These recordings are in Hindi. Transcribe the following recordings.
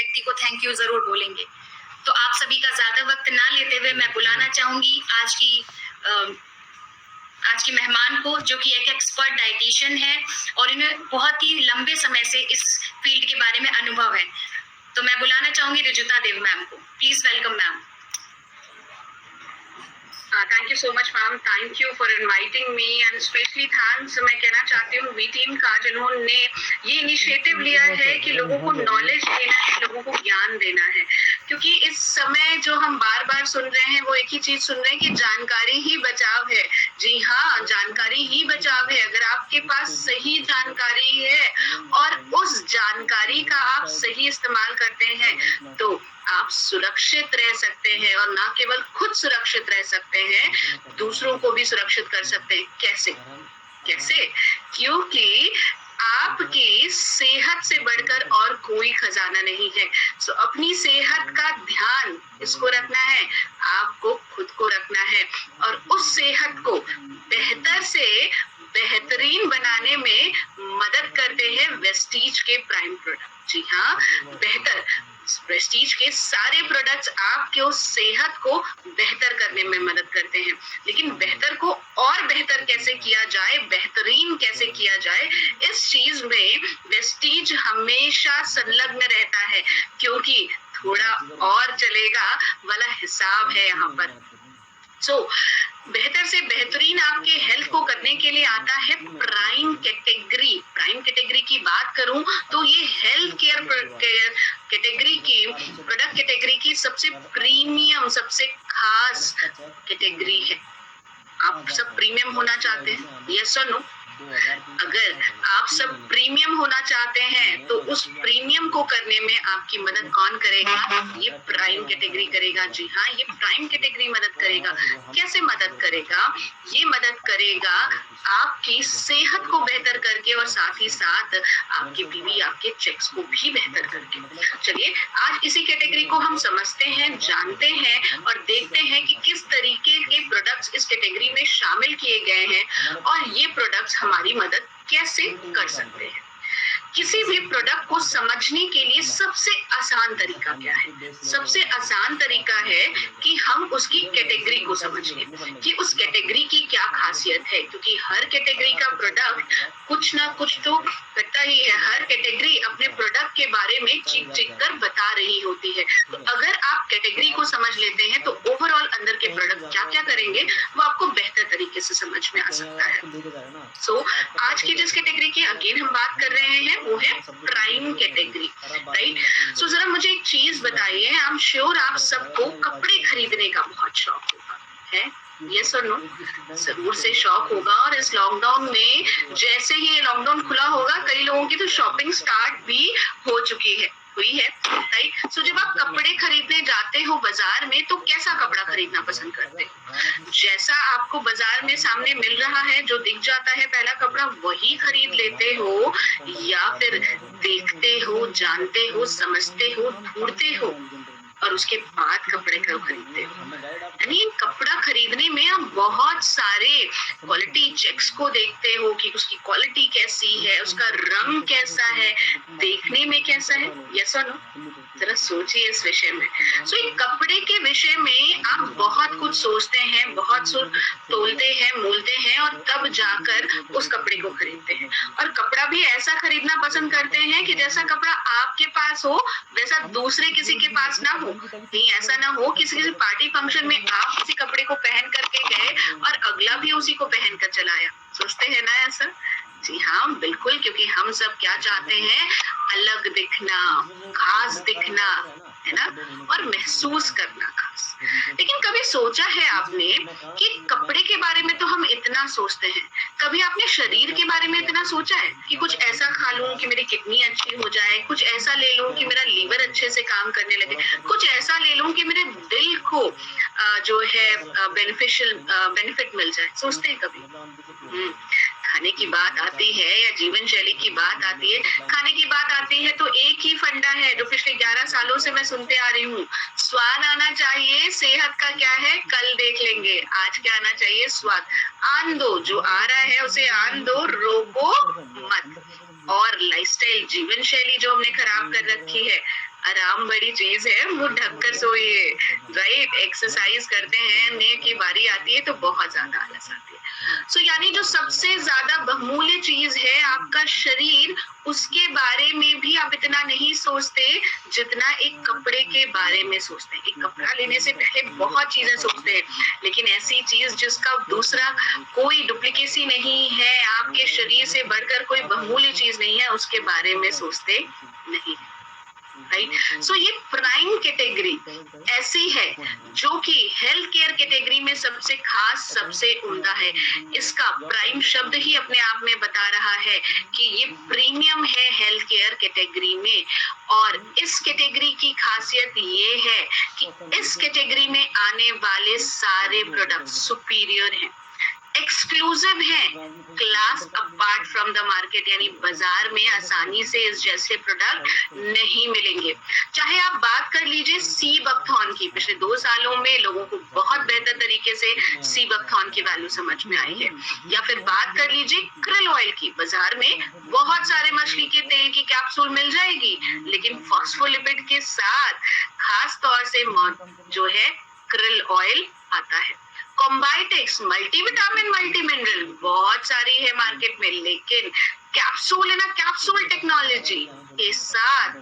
व्यक्ति को थैंक यू जरूर बोलेंगे। तो आप सभी का ज्यादा वक्त ना लेते हुए मैं बुलाना चाहूंगी आज की मेहमान को, जो कि एक एक्सपर्ट डाइटिशियन है और इन्हें बहुत ही लंबे समय से इस फील्ड के बारे में अनुभव है। तो मैं बुलाना चाहूंगी रुजुता देव मैम को। Please welcome ma'am. Thank you so much ma'am, thank you for inviting me and specially thanks मैं कहना चाहती हूँ वी टीम का, जिन्होंने ये इनिशिएटिव लिया है कि लोगों को नॉलेज देना है, लोगों को ज्ञान देना है। क्योंकि इस समय जो हम बार बार सुन रहे हैं वो एक ही चीज सुन रहे हैं कि जानकारी ही बचाव है। जी हाँ, जानकारी ही बचाव है। अगर आपके पास सही जानकारी है और उस जानकारी का आप सही इस्तेमाल करते हैं तो आप सुरक्षित रह सकते हैं, और ना केवल खुद सुरक्षित रह सकते हैं, दूसरों को भी सुरक्षित कर सकते हैं। कैसे? क्योंकि आपकी सेहत से बढ़कर और कोई खजाना नहीं है। सो अपनी सेहत का ध्यान इसको रखना है, आपको खुद को रखना है, और उस सेहत को बेहतर से बेहतरीन बनाने में मदद करते हैं वेस्टीज के प्राइम प्रोडक्ट। जी हाँ, बेहतर प्रेस्टीज के सारे प्रोडक्ट्स आपके उस सेहत को बेहतर करने में मदद करते हैं। लेकिन बेहतर को और बेहतर कैसे किया जाए, बेहतरीन कैसे किया जाए, इस चीज में वेस्टीज हमेशा संलग्न रहता है, क्योंकि थोड़ा और चलेगा वाला हिसाब है यहाँ पर। बेहतर से बेहतरीन आपके हेल्थ को करने के लिए आता है प्राइम कैटेगरी। प्राइम कैटेगरी की बात करूं तो ये हेल्थ केयर कैटेगरी की, प्रोडक्ट कैटेगरी की सबसे प्रीमियम, सबसे खास कैटेगरी है। आप सब प्रीमियम होना चाहते हैं, यस और नो? अगर आप सब प्रीमियम होना चाहते हैं तो उस प्रीमियम को करने में आपकी मदद कौन करेगा? ये प्राइम कैटेगरी करेगा। जी हाँ, ये प्राइम कैटेगरी मदद करेगा। कैसे मदद करेगा? ये मदद करेगा आपकी सेहत को बेहतर करके, और साथ ही साथ आपके बीवी आपके चेक्स को भी बेहतर करके। चलिए आज इसी कैटेगरी को हम समझते हैं, जानते हैं और देखते हैं कि किस तरीके के प्रोडक्ट्स इस कैटेगरी में शामिल किए गए हैं और ये प्रोडक्ट्स हमारी मदद कैसे कर सकते हैं। किसी भी प्रोडक्ट को समझने के लिए सबसे आसान तरीका क्या है? सबसे आसान तरीका है कि हम उसकी कैटेगरी को समझ लें कि उस कैटेगरी की क्या खासियत है, क्योंकि हर कैटेगरी का प्रोडक्ट कुछ ना कुछ तो करता ही है। हर कैटेगरी अपने प्रोडक्ट के बारे में चिक कर बता रही होती है। तो अगर आप कैटेगरी को समझ लेते हैं तो ओवरऑल अंदर के प्रोडक्ट क्या क्या करेंगे वो आपको बेहतर तरीके से समझ में आ सकता है। आज की जिस कैटेगरी की अगेन हम बात कर रहे हैं वो है प्राइम कैटेगरी, राइट? जरा मुझे एक चीज बताइए, आई एम श्योर आप सबको कपड़े खरीदने का बहुत शौक होगा, है? यस और नो? जरूर से शौक होगा। और इस लॉकडाउन में जैसे ही ये लॉकडाउन खुला होगा, कई लोगों की तो शॉपिंग स्टार्ट भी हो चुकी है, हुई है, राइट? जब आप कपड़े खरीदने जाते हो बाजार में तो कैसा कपड़ा खरीदना पसंद करते हो? जैसा आपको बाजार में सामने मिल रहा है, जो दिख जाता है पहला कपड़ा, वही खरीद लेते हो, या फिर देखते हो, जानते हो, समझते हो, ढूंढते हो और उसके बाद कपड़े को खरीदते हो? यानी कपड़ा खरीदने में आप बहुत सारे क्वालिटी चेक्स को देखते हो कि उसकी क्वालिटी कैसी है, उसका रंग कैसा है, देखने में कैसा है। यस और नो? जरा सोचिए इस विषय में। एक कपड़े के विषय में आप बहुत कुछ सोचते हैं, बहुत तोलते हैं, मोलते हैं और तब जाकर उस कपड़े को खरीदते हैं। और कपड़ा भी ऐसा खरीदना पसंद करते हैं कि जैसा कपड़ा आपके पास हो वैसा दूसरे किसी के पास ना हो। नहीं, ऐसा ना हो किसी पार्टी फंक्शन में आप किसी कपड़े को पहन करके गए और अगला भी उसी को पहन कर चला आया। सोचते हैं ना ऐसा? जी हाँ, बिल्कुल, क्योंकि हम सब क्या चाहते हैं? अलग दिखना, खास दिखना, है ना? और महसूस करना खास। लेकिन कभी सोचा है आपने कि कपड़े के बारे में तो हम इतना सोचते हैं, कभी आपने शरीर के बारे में इतना सोचा है कि कुछ ऐसा खा लूं कि मेरी किडनी अच्छी हो जाए, कुछ ऐसा ले लूं कि मेरा लीवर अच्छे से काम करने लगे, कुछ ऐसा ले लूं कि मेरे दिल को जो है बेनिफिट मिल जाए? सोचते हैं कभी? खाने की बात आती है या जीवन शैली की बात आती है, खाने की बात आती है तो एक ही फंडा है जो पिछले 11 सालों से मैं सुनते आ रही हूँ, स्वाद आना चाहिए। सेहत का क्या है कल देख लेंगे, आज क्या आना चाहिए? स्वाद। आन दो, जो आ रहा है उसे आन दो, रोको मत। और लाइफस्टाइल, जीवन शैली जो हमने खराब कर रखी है, आराम बड़ी चीज है, मुंह ढककर सोइए, राइट। एक्सरसाइज करते हैं ने की बारी आती है तो बहुत ज्यादा आलस आती है। सो यानी जो सबसे ज्यादा बहुमूल्य चीज है आपका शरीर, उसके बारे में भी आप इतना नहीं सोचते जितना एक कपड़े के बारे में सोचते हैं। एक कपड़ा लेने से पहले बहुत चीजें सोचते हैं, लेकिन ऐसी चीज जिसका दूसरा कोई डुप्लीकेसी नहीं है, आपके शरीर से बढ़कर कोई बहुमूल्य चीज नहीं है, उसके बारे में सोचते नहीं, राइट। सो ये प्राइम कैटेगरी ऐसी है जो कि हेल्थ केयर कैटेगरी में सबसे खास, सबसे उम्दा है। इसका प्राइम शब्द ही अपने आप में बता रहा है कि ये प्रीमियम है हेल्थ केयर कैटेगरी में। और इस कैटेगरी की खासियत ये है कि इस कैटेगरी में आने वाले सारे प्रोडक्ट सुपीरियर हैं, एक्सक्लूसिव है, class apart from the market, यानी बाजार में आसानी से इस जैसे प्रोडक्ट नहीं मिलेंगे। चाहे आप बात कर लीजिए सीबकथॉर्न की, पिछले 2 सालों में लोगों को बहुत बेहतर तरीके से सीबकथॉर्न की वैल्यू समझ में आई है, या फिर बात कर लीजिए krill ऑयल की, बाजार में बहुत सारे मछली के तेल की कैप्सूल मिल जाएगी, लेकिन फॉस्फोलिपिड के साथ खास तौर से जो है krill ऑयल आता है। कॉम्बाइटेक्स मल्टीविटामिन मल्टी मिनरल बहुत सारी है मार्केट में, लेकिन कैप्सूल है ना, कैप्सूल टेक्नोलॉजी के साथ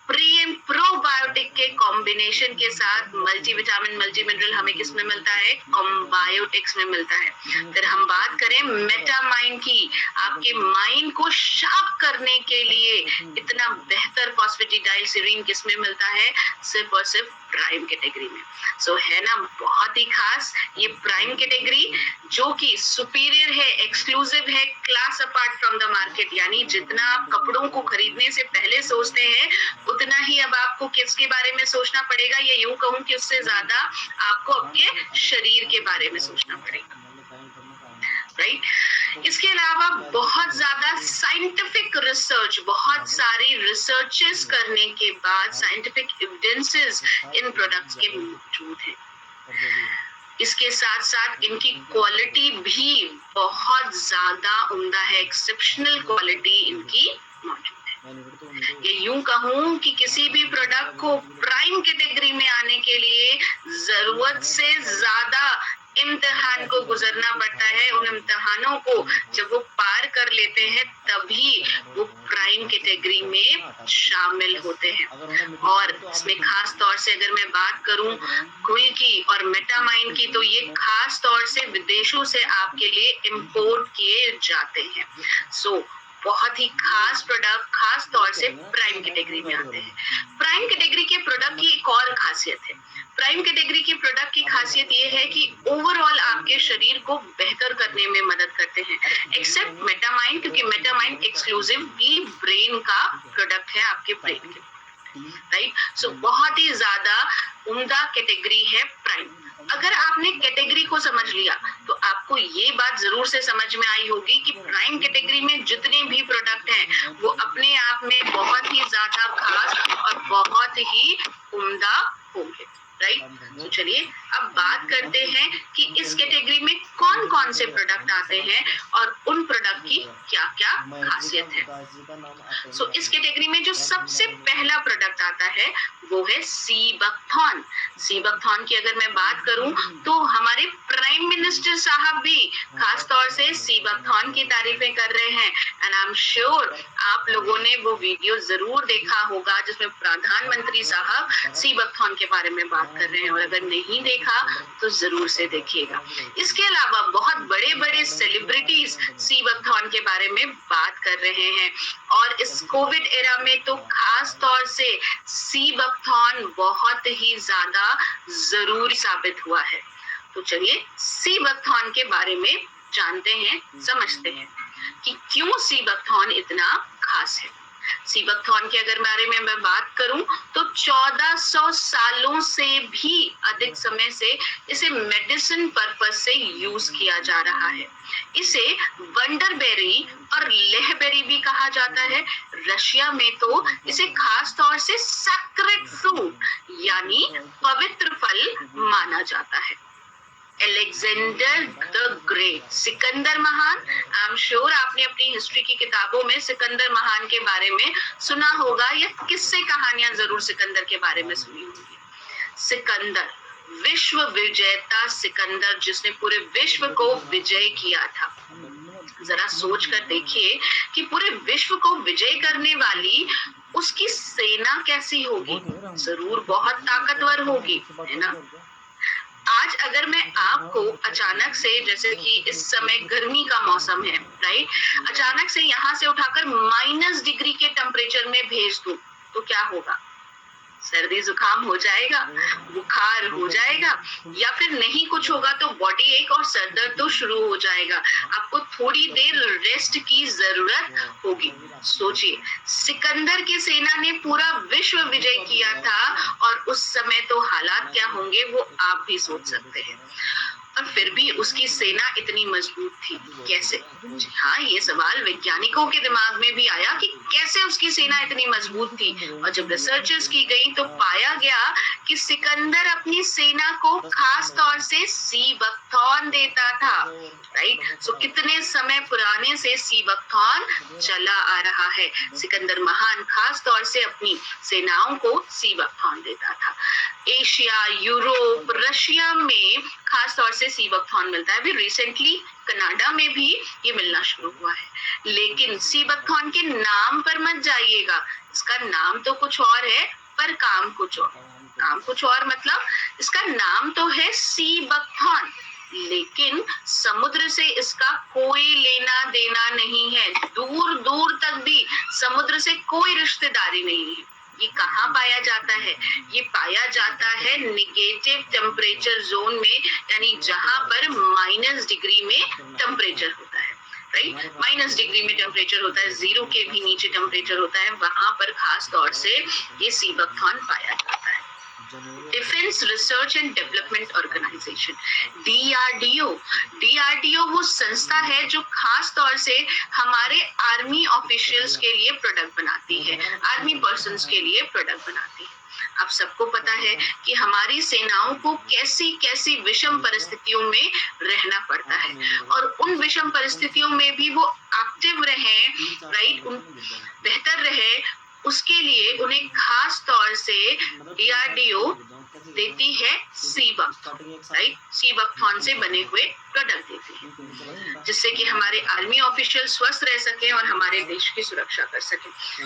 प्री एंड प्रोबायोटिक के कॉम्बिनेशन के साथ मल्टीविटामिन मल्टी मिनरल हमें किस में मिलता है, कॉम्बायोटिक्स में मिलता है। फिर हम बात करें मेटामाइन की, आपके माइंड को शार्प करने के लिए इतना बेहतर फॉस्फेटिडाइलसिरीन किस में मिलता है, सिर्फ और सिर्फ प्राइम कैटेगरी में। सो है ना बहुत ही खास ये प्राइम कैटेगरी, जो कि सुपीरियर है, एक्सक्लूसिव है, class apart from the market. यानी जितना आप कपड़ों को खरीदने से पहले सोचते हैं, उतना ही अब आपको किसके बारे में सोचना पड़ेगा, या यूं कहूं कि उससे ज्यादा आपको आपके शरीर के बारे में सोचना पड़ेगा, राइट। इसके अलावा बहुत ज्यादा साइंटिफिक रिसर्च, बहुत सारी रिसर्चेस करने के बाद साइंटिफिक एविडेंसेस इन प्रोडक्ट्स के मौजूद हैं। इसके साथ साथ इनकी क्वालिटी भी बहुत ज्यादा उम्दा है, एक्सेप्शनल क्वालिटी इनकी मौजूद है। ये यूं कहूं कि किसी भी प्रोडक्ट को प्राइम कैटेगरी में आने के लिए जरूरत से ज्यादा इम्तिहान को गुजरना पड़ता है। उन इम्तिहानों को जब वो पार कर लेते हैं तभी वो प्राइम कैटेगरी में शामिल होते हैं। और इसमें खास तौर से अगर मैं बात करूं क्रिल की और मेटामाइन की, तो ये खास तौर से विदेशों से आपके लिए इंपोर्ट किए जाते हैं। सो बहुत ही खास प्रोडक्ट खास तौर से प्राइम कैटेगरी में आते हैं। प्राइम कैटेगरी के प्रोडक्ट की एक और खासियत है, प्राइम कैटेगरी के प्रोडक्ट की खासियत ये है कि ओवरऑल आपके शरीर को बेहतर करने में मदद करते हैं, एक्सेप्ट मेटामाइन, क्योंकि मेटामाइन एक्सक्लूसिवली ब्रेन का प्रोडक्ट है, आपके ब्रेन के, राइट। सो बहुत ही ज्यादा उम्दा कैटेगरी है प्राइम। अगर आपने कैटेगरी को समझ लिया तो आपको ये बात जरूर से समझ में आई होगी कि प्राइम कैटेगरी में जितने भी प्रोडक्ट हैं वो अपने आप में बहुत ही ज्यादा खास और बहुत ही उम्दा होंगे, राइट। तो चलिए अब बात करते हैं कि इस कैटेगरी में कौन कौन से प्रोडक्ट आते हैं और उन प्रोडक्ट की क्या क्या खासियत है। सो इस कैटेगरी में जो सबसे पहला प्रोडक्ट आता है वो है सीबकथॉर्न। सीबकथॉर्न की अगर मैं बात करूं तो हमारे प्राइम मिनिस्टर साहब भी खास तौर से सीबकथॉर्न की तारीफें कर रहे हैं। एंड आई एम श्योर आप लोगों ने वो वीडियो जरूर देखा होगा जिसमें प्रधानमंत्री साहब सीबकथॉर्न के बारे में बात कर रहे हैं, और अगर नहीं देखा तो जरूर से देखिएगा। इसके अलावा बहुत बड़े बड़े सेलिब्रिटीज सीबकथॉर्न के बारे में बात कर रहे हैं, और इस कोविड एरा में तो खास तौर से सीबकथॉर्न बहुत ही ज्यादा जरूरी साबित हुआ है। तो चलिए सीबकथॉर्न के बारे में जानते हैं, समझते हैं कि क्यों सीबकथॉर्न इतना खास है। सीबकथॉर्न के अगर बारे में मैं बात करूं तो 1400 सालों से भी अधिक समय से इसे मेडिसिन पर्पस से यूज किया जा रहा है। इसे वंडरबेरी और लेहबेरी भी कहा जाता है। रशिया में तो इसे खास तौर से सैक्रेड फ्रूट यानी पवित्र फल माना जाता है। अलेक्जेंडर द ग्रेट, सिकंदर महान। आई एम श्योर आपने अपनी हिस्ट्री की किताबों में सिकंदर महान के बारे में सुना होगा या किस्से कहानियां जरूर सिकंदर के बारे में सुनी होगी। सिकंदर, विश्व विजेता सिकंदर, जिसने पूरे विश्व को विजय किया था। जरा सोच कर देखिए कि पूरे विश्व को विजय करने वाली उसकी सेना कैसी होगी, जरूर बहुत ताकतवर होगी, है ना। आज अगर मैं आपको अचानक से, जैसे कि इस समय गर्मी का मौसम है, राइट, अचानक से यहाँ से उठाकर -डिग्री के टेम्परेचर में भेज दूं तो क्या होगा? सर्दी जुकाम हो जाएगा, बुखार हो जाएगा, या फिर नहीं कुछ होगा तो बॉडी एक और सर दर्द तो शुरू हो जाएगा। आपको थोड़ी देर रेस्ट की जरूरत होगी। सोचिए, सिकंदर की सेना ने पूरा विश्व विजय किया था और उस समय तो हालात क्या होंगे वो आप भी सोच सकते हैं। और फिर भी उसकी सेना इतनी मजबूत थी, कैसे? हाँ, ये सवाल वैज्ञानिकों के दिमाग में भी आया कि कैसे उसकी सेना इतनी मजबूत थी। और जब रिसर्चेस की गई तो पाया गया कि सिकंदर अपनी सेना को खास तौर से सी बकथॉर्न देता था, राइट। सो कितने समय पुराने से सी बकथॉर्न चला आ रहा है। सिकंदर महान खास तौर से अपनी सेनाओं को सी बकथॉर्न देता था। एशिया, यूरोप, रशिया में खास तौर से सी बकथॉर्न मिलता है। अभी रिसेंटली कनाडा में भी ये मिलना शुरू हुआ है। लेकिन सी बकथॉर्न के नाम पर मत जाइएगा, इसका नाम तो कुछ और है पर काम कुछ और। काम कुछ और मतलब इसका नाम तो है सी बकथॉर्न, लेकिन समुद्र से इसका कोई लेना देना नहीं है। दूर दूर तक भी समुद्र से कोई रिश्तेदारी नहीं है। ये कहाँ पाया जाता है? ये पाया जाता है निगेटिव टेम्परेचर जोन में, यानी जहां पर -डिग्री में टेम्परेचर होता है, राइट। -डिग्री में टेम्परेचर होता है, 0 के भी नीचे टेम्परेचर होता है, वहां पर खास तौर से ये सी बकथॉर्न पाया जाता है। Defence research and development organisation, DRDO वो संस्था है जो खास तौर से हमारे आर्मी ऑफिशियल्स के लिए प्रोडक्ट बनाती है, आर्मी पर्सन्स के लिए प्रोडक्ट बनाती है। आप सबको पता है कि हमारी सेनाओं को कैसी कैसी विषम परिस्थितियों में रहना पड़ता है, और उन विषम परिस्थितियों में भी वो एक्टिव रहे, राइट, बेहतर रहे, उसके लिए उन्हें खास तौर से डीआरडीओ देती है sea buckthorn, right. Sea buckthorn से बने हुए प्रोडक्ट देती है, जिससे कि हमारे आर्मी ऑफिशियल स्वस्थ रह सके और हमारे देश की सुरक्षा कर सके।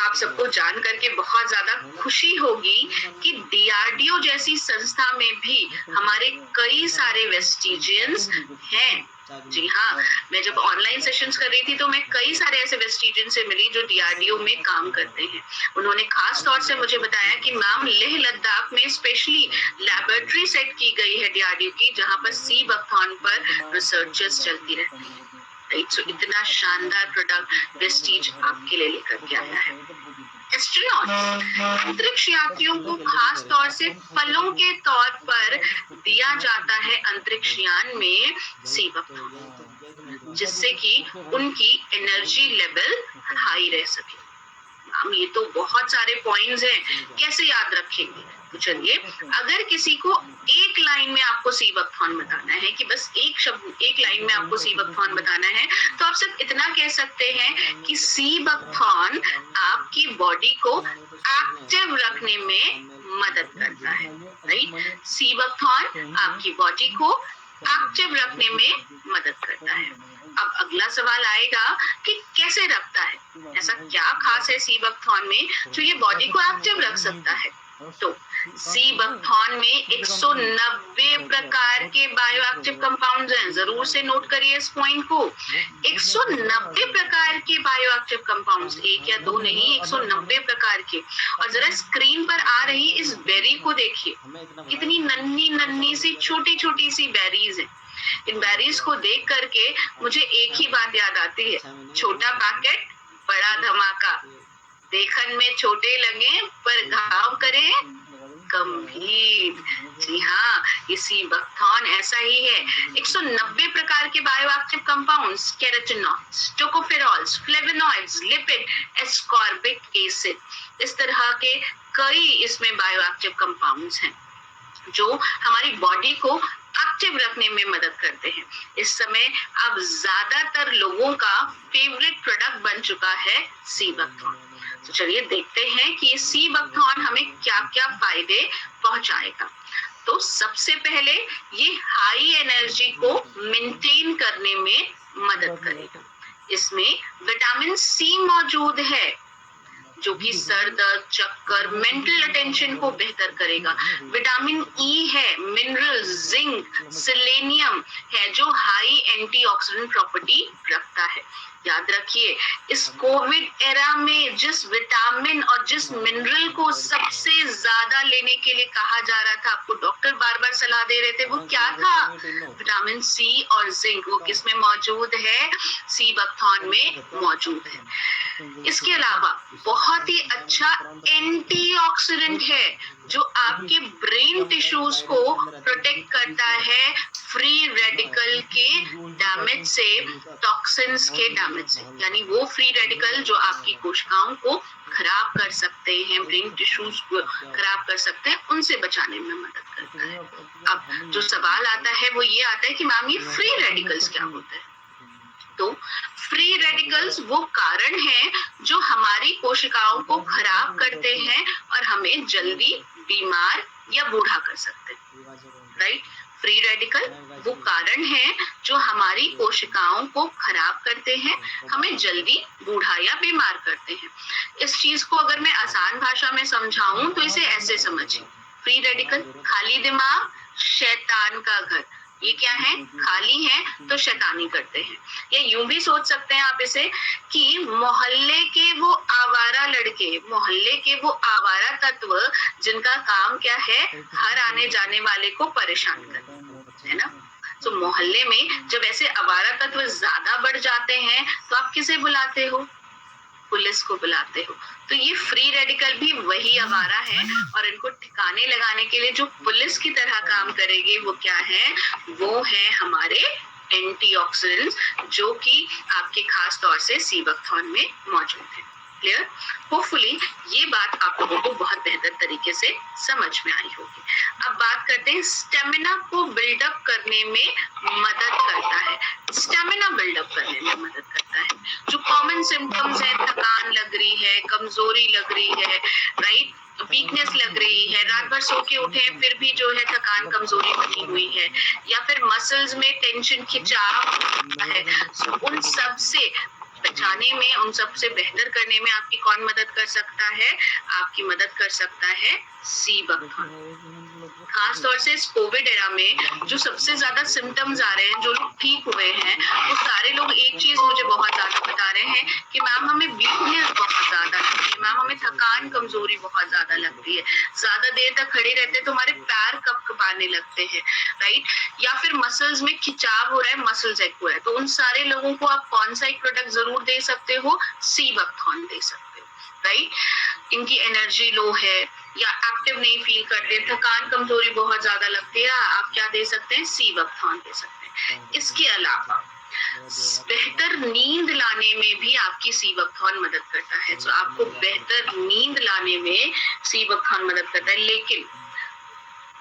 आप सबको जान करके बहुत ज्यादा खुशी होगी कि डीआरडीओ जैसी संस्था में भी हमारे कई सारे वेस्टिजियंस हैं। जी हाँ, मैं जब ऑनलाइन सेशंस कर रही थी तो मैं कई सारे ऐसे वेस्टिजियन से मिली जो डीआरडीओ में काम करते हैं। उन्होंने खास तौर से मुझे बताया कि मैम, लेह लद्दाख में स्पेशली लैबोरेटरी सेट की गई है डीआरडीओ की, जहाँ पर सी बकथॉर्न पर रिसर्चेस चलती रहती है, राइट। सो इतना शानदार प्रोडक्ट वेस्टिज आपके लिए लेकर के आया है। एस्ट्रोनॉट, अंतरिक्ष यात्रियों को खास तौर से फलों के तौर पर दिया जाता है अंतरिक्ष यान में सी बकथॉर्न, जिससे कि उनकी एनर्जी लेवल हाई रह सके। हम ये तो बहुत सारे पॉइंट्स हैं, कैसे याद रखेंगे? तो चलिए, अगर किसी को एक लाइन में आपको सी बकथॉर्न बताना है, कि बस एक लाइन में आपको सी बकथॉर्न बताना है, तो आप सिर्फ इतना कह सकते हैं कि सी बकथॉर्न आपकी बॉडी को एक्टिव रखने में मदद करता है, राइट। सी बकथॉर्न आपकी बॉडी को एक्टिव रखने में मदद करता है। अब अगला सवाल आएगा कि कैसे रखता है, ऐसा क्या खास है सी बकथॉर्न में जो ये बॉडी को एक्टिव रख सकता है? तो सी बकथॉर्न में 190 प्रकार के बायोएक्टिव कंपाउंड्स हैं, जरूर से नोट करिए इस पॉइंट को। 190 प्रकार के बायोएक्टिव कंपाउंड्स, एक या दो नहीं, 190 प्रकार के। और जरा स्क्रीन पर आ रही इस बेरी को देखिए, कितनी नन्ही नन्ही सी छोटी छोटी सी बेरीज है। इन बेरीज को देख करके मुझे एक ही बात याद आती है, छोटा पैकेट बड़ा धमाका, देखन में छोटे लगे पर घाव करे गंभीर। जी हाँ, ये सी बकथॉर्न ऐसा ही है। 190 प्रकार के bioactive compounds, carotenoids, tocopherols, flavonoids, lipid, ascorbic acid, इस तरह के कई इसमें बायोएक्टिव कंपाउंड्स हैं। जो हमारी बॉडी को एक्टिव रखने में मदद करते हैं। इस समय अब ज्यादातर लोगों का फेवरेट प्रोडक्ट बन चुका है सी बकथॉर्न। तो चलिए देखते हैं कि ये सी बकथॉर्न हमें क्या क्या फायदे पहुंचाएगा। तो सबसे पहले ये हाई एनर्जी को मेंटेन करने में मदद करेगा। इसमें विटामिन सी मौजूद है जो कि सर दर्द, चक्कर, मेंटल अटेंशन को बेहतर करेगा। विटामिन ई है, मिनरल, जिंक, सेलेनियम है जो हाई एंटीऑक्सीडेंट प्रॉपर्टी रखता है। याद रखिए, इस कोविड एरा में जिस विटामिन और जिस मिनरल को सबसे ज्यादा लेने के लिए कहा जा रहा था, आपको डॉक्टर बार बार सलाह दे रहे थे, वो क्या था? विटामिन सी और जिंक। वो किसमें मौजूद है? सी बकथॉर्न में मौजूद है। इसके अलावा बहुत ही अच्छा एंटीऑक्सीडेंट है जो आपके ब्रेन टिश्यूज को प्रोटेक्ट करता है फ्री रेडिकल के डैमेज से, टॉक्सिन्स के डैमेज से। यानी वो फ्री रेडिकल जो आपकी कोशिकाओं को खराब कर सकते हैं, ब्रेन टिश्यूज को खराब कर सकते हैं, उनसे बचाने में मदद करता है। अब जो सवाल आता है वो ये आता है कि मैम ये फ्री रेडिकल्स क्या होते हैं? तो फ्री रेडिकल्स वो कारण हैं जो हमारी कोशिकाओं को खराब करते हैं और हमें जल्दी बीमार या बूढ़ा कर सकते हैं। राइट? फ्री रेडिकल वो कारण हैं जो हमारी कोशिकाओं को खराब करते हैं, हमें जल्दी बूढ़ा या बीमार करते हैं। इस चीज को अगर मैं आसान भाषा में समझाऊं तो इसे ऐसे समझिए। फ्री रेडिकल, खाली दिमाग शैतान का घर। ये क्या है? खाली है तो शैतानी करते हैं। या यूं भी सोच सकते हैं आप इसे कि मोहल्ले के वो आवारा लड़के, मोहल्ले के वो आवारा तत्व जिनका काम क्या है? हर आने जाने वाले को परेशान करना, है ना? तो मोहल्ले में जब ऐसे आवारा तत्व ज्यादा बढ़ जाते हैं तो आप किसे बुलाते हो? पुलिस को बुलाते हो। तो ये फ्री रेडिकल भी वही आवारा है और इनको ठिकाने लगाने के लिए जो पुलिस की तरह काम करेंगे वो क्या है? वो है हमारे एंटीऑक्सीडेंट्स जो कि आपके खास तौर से सी बकथॉर्न में मौजूद है। क्लियर? होपफुली ये बात आप लोगों को बहुत बेहतर तरीके से समझ में आई होगी। अब बात करते हैं स्टेमिना को बिल्डअप करने में मदद करता है। स्टेमिना बिल्डअप करने में मदद करता है। जो कॉमन सिम्टम्स है, थकान लग रही है, कमजोरी लग रही है, राइट, वीकनेस लग रही है, रात भर सो के उठे फिर भी जो है थकान कमजोरी बनी हुई है, या फिर मसल्स में टेंशन खिंचाव है, उन सब से बचाने में, उन सब से बेहतर करने में आपकी कौन मदद कर सकता है? आपकी मदद कर सकता है सी बकथॉर्न। खास तौर से इस कोविड एरा में जो सबसे ज्यादा सिम्टम्स आ रहे हैं, जो लोग ठीक हुए हैं, वो सारे लोग एक चीज मुझे बहुत ज्यादा बता रहे हैं कि मैम हमें वीकनेस बहुत ज्यादा लगती है, मैम हमें थकान कमजोरी बहुत ज्यादा लगती है, ज्यादा देर तक खड़े रहते तो हमारे पैर कपकपाने लगते हैं, राइट, या फिर मसल्स में खिंचाव हो रहा है, मसल्स एक हुआ है। तो उन सारे लोगों को आप कौन सा एक प्रोडक्ट जरूर दे सकते हो? सी बकथॉर्न दे सकते हो, राइट। इनकी एनर्जी लो है या एक्टिव नहीं फील करते, थकान कमजोरी बहुत ज्यादा लगती है, आप क्या दे सकते हैं? सी बकथॉर्न दे सकते हैं। इसके अलावा बेहतर नींद लाने में भी आपकी सी बकथॉर्न मदद करता है। तो आपको बेहतर नींद लाने में सी बकथॉर्न मदद करता है। लेकिन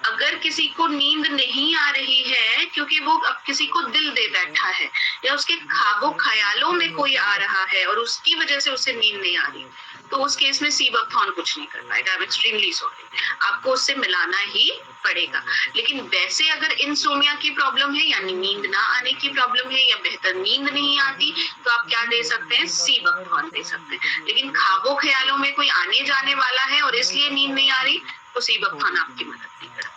अगर किसी को नींद नहीं आ रही है क्योंकि वो अब किसी को दिल दे बैठा है या उसके ख्वाबों ख्यालों में कोई आ रहा है और उसकी वजह से उसे नींद नहीं आ रही, तो उस केस में सी बकथॉर्न कुछ नहीं कर पाएगा। आई एम एक्सट्रीमली सॉरी, आपको उससे मिलाना ही पड़ेगा। लेकिन वैसे अगर इंसोमिया की प्रॉब्लम है, यानी नींद ना आने की प्रॉब्लम है, या बेहतर नींद नहीं आती, तो आप क्या दे सकते हैं? सी बकथॉर्न दे सकते हैं। लेकिन ख्वाबों ख्यालों में कोई आने जाने वाला है और इसलिए नींद नहीं आ रही, तो सी बकथॉर्न आपकी मदद नहीं करता।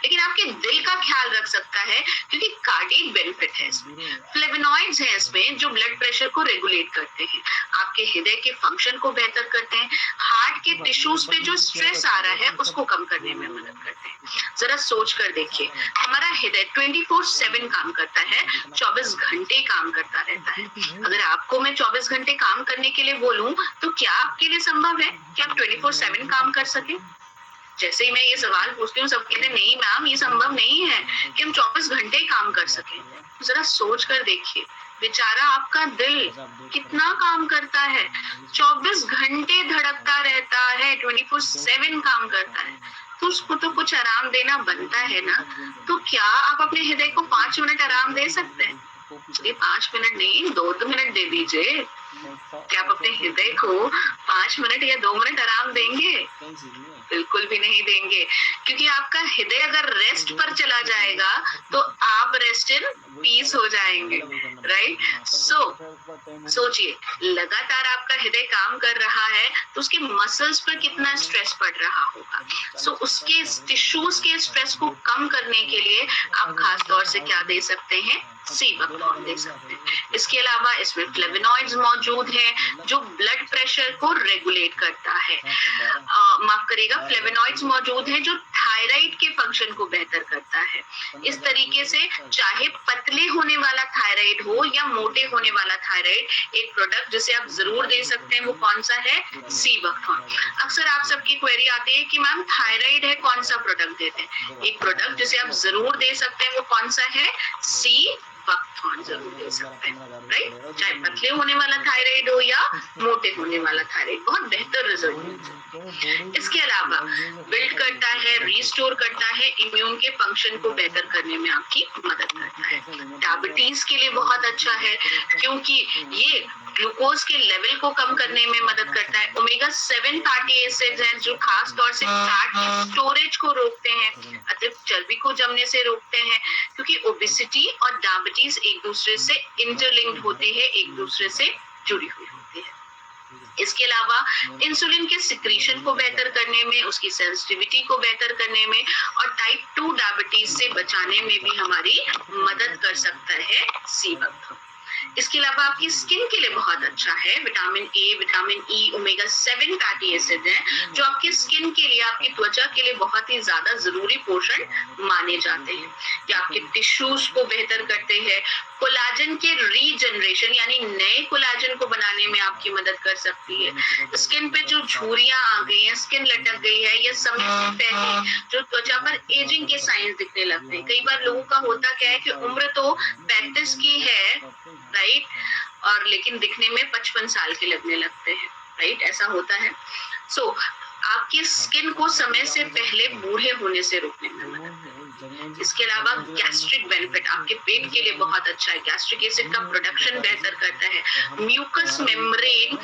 लेकिन आपके दिल का ख्याल रख सकता है क्योंकि कार्डियक बेनिफिट है इसमें। फ्लेवोनॉइड्स हैं इसमें जो ब्लड प्रेशर को रेगुलेट करते हैं, आपके हृदय के फंक्शन को बेहतर करते हैं, हार्ट के टिश्यूज पे जो स्ट्रेस आ रहा है उसको कम करने में मदद करते हैं। जरा सोच कर देखिए, हमारा हृदय 24/7 काम करता है, 24 घंटे काम करता रहता है। अगर आपको मैं 24 घंटे काम करने के लिए बोलूं तो क्या आपके लिए संभव है कि आप 24/7 काम कर सकें? जैसे ही मैं ये सवाल पूछती हूँ सब कहते हैं नहीं मैम ये संभव नहीं है कि हम 24 घंटे काम कर सकें। जरा सोच कर देखिए, बेचारा आपका दिल कितना काम करता है, 24 घंटे धड़कता रहता है, 24/7 काम करता है। मस्तिष्क को तो कुछ आराम देना बनता है ना, तो क्या आप अपने हृदय को 5 मिनट आराम दे सकते हैं? चलिए 5 मिनट नहीं, 2 मिनट दे दीजिए। क्या आप अपने हृदय को 5 मिनट या 2 मिनट आराम देंगे? बिल्कुल भी नहीं देंगे, क्योंकि आपका हृदय अगर रेस्ट पर चला जाएगा तो आप रेस्ट इन पीस हो जाएंगे, राइट? सोचिए, लगातार आपका हृदय काम कर रहा है तो उसके मसल्स पर कितना स्ट्रेस पड़ रहा होगा। उसके टिश्यूज के स्ट्रेस को कम करने के लिए आप खास तौर से क्या दे सकते हैं? सी बकथॉर्न दे सकते हैं। इसके अलावा इसमें फ्लेवोनॉइड्स मौजूद हैं जो ब्लड प्रेशर को रेगुलेट करता है। माफ करिएगा, फ्लेवोनॉइड्स मौजूद हैं जो थायराइड के फंक्शन को बेहतर करता है। इस तरीके से चाहे पतले होने वाला थायराइड हो या मोटे होने वाला थायराइड, एक प्रोडक्ट जिसे आप जरूर दे सकते हैं वो कौन सा है? Sea buckthorn. अक्सर आप सबकी क्वेरी आती है कि मैम थायराइड है, कौन सा प्रोडक्ट देते हैं? एक प्रोडक्ट जिसे आप जरूर दे सकते हैं वो कौन सा है? सी बकथॉर्न जरूर दे सकते हैं, राइट? चाहे पतले होने वाला थायराइड हो या मोटे होने वाला थायराइड, बहुत बेहतर रिजल्ट मिलता है। इसके अलावा बिल्ड करता है, रिस्टोर करता है, इम्यून के फंक्शन को बेहतर करने में आपकी मदद करता है। डायबिटीज के लिए बहुत अच्छा है क्योंकि ये ग्लूकोज के लेवल को कम करने में मदद करता है। ओमेगा 7 फैटी एसिड्स हैं जो खास तौर से फैट की स्टोरेज को रोकते हैं, अतिरिक्त चर्बी को जमने से रोकते हैं, क्योंकि ओबेसिटी और डायबिटीज एक दूसरे से इंटरलिंक्ड होते हैं, एक दूसरे से जुड़ी हुई होती है। इसके अलावा इंसुलिन के सिक्रीशन को बेहतर करने में, उसकी सेंसिटिविटी को बेहतर करने में और टाइप 2 डायबिटीज से बचाने में भी हमारी मदद कर सकता है सी बकथॉर्न। इसके अलावा आपकी स्किन के लिए बहुत अच्छा है। Vitamin A, vitamin E, omega 7 fatty acid हैं जो आपकी स्किन के लिए, आपकी त्वचा के लिए बहुत ही ज्यादा जरूरी पोषण माने जाते हैं। ये आपके टिश्यूज को बेहतर करते हैं, कोलाजन के रीजनरेशन यानी नए कोलाजन को बनाने में आपकी मदद कर सकती है। स्किन पे जो झुर्रियां आ गई हैं, स्किन लटक गई है या समय से पहले जो त्वचा पर एजिंग के साइंस दिखने लगते हैं। कई बार लोगों का होता क्या है कि उम्र तो 35 की है, राइट, और लेकिन दिखने में 55 साल के लगने लगते हैं, राइट? ऐसा होता है। आपकी स्किन को समय से पहले बूढ़े होने से रोकने में मदद करता है। इसके अलावा गैस्ट्रिक बेनिफिट, आपके पेट के लिए बहुत अच्छा है। गैस्ट्रिक एसिड का प्रोडक्शन बेहतर करता है। म्यूकस मेम्ब्रेन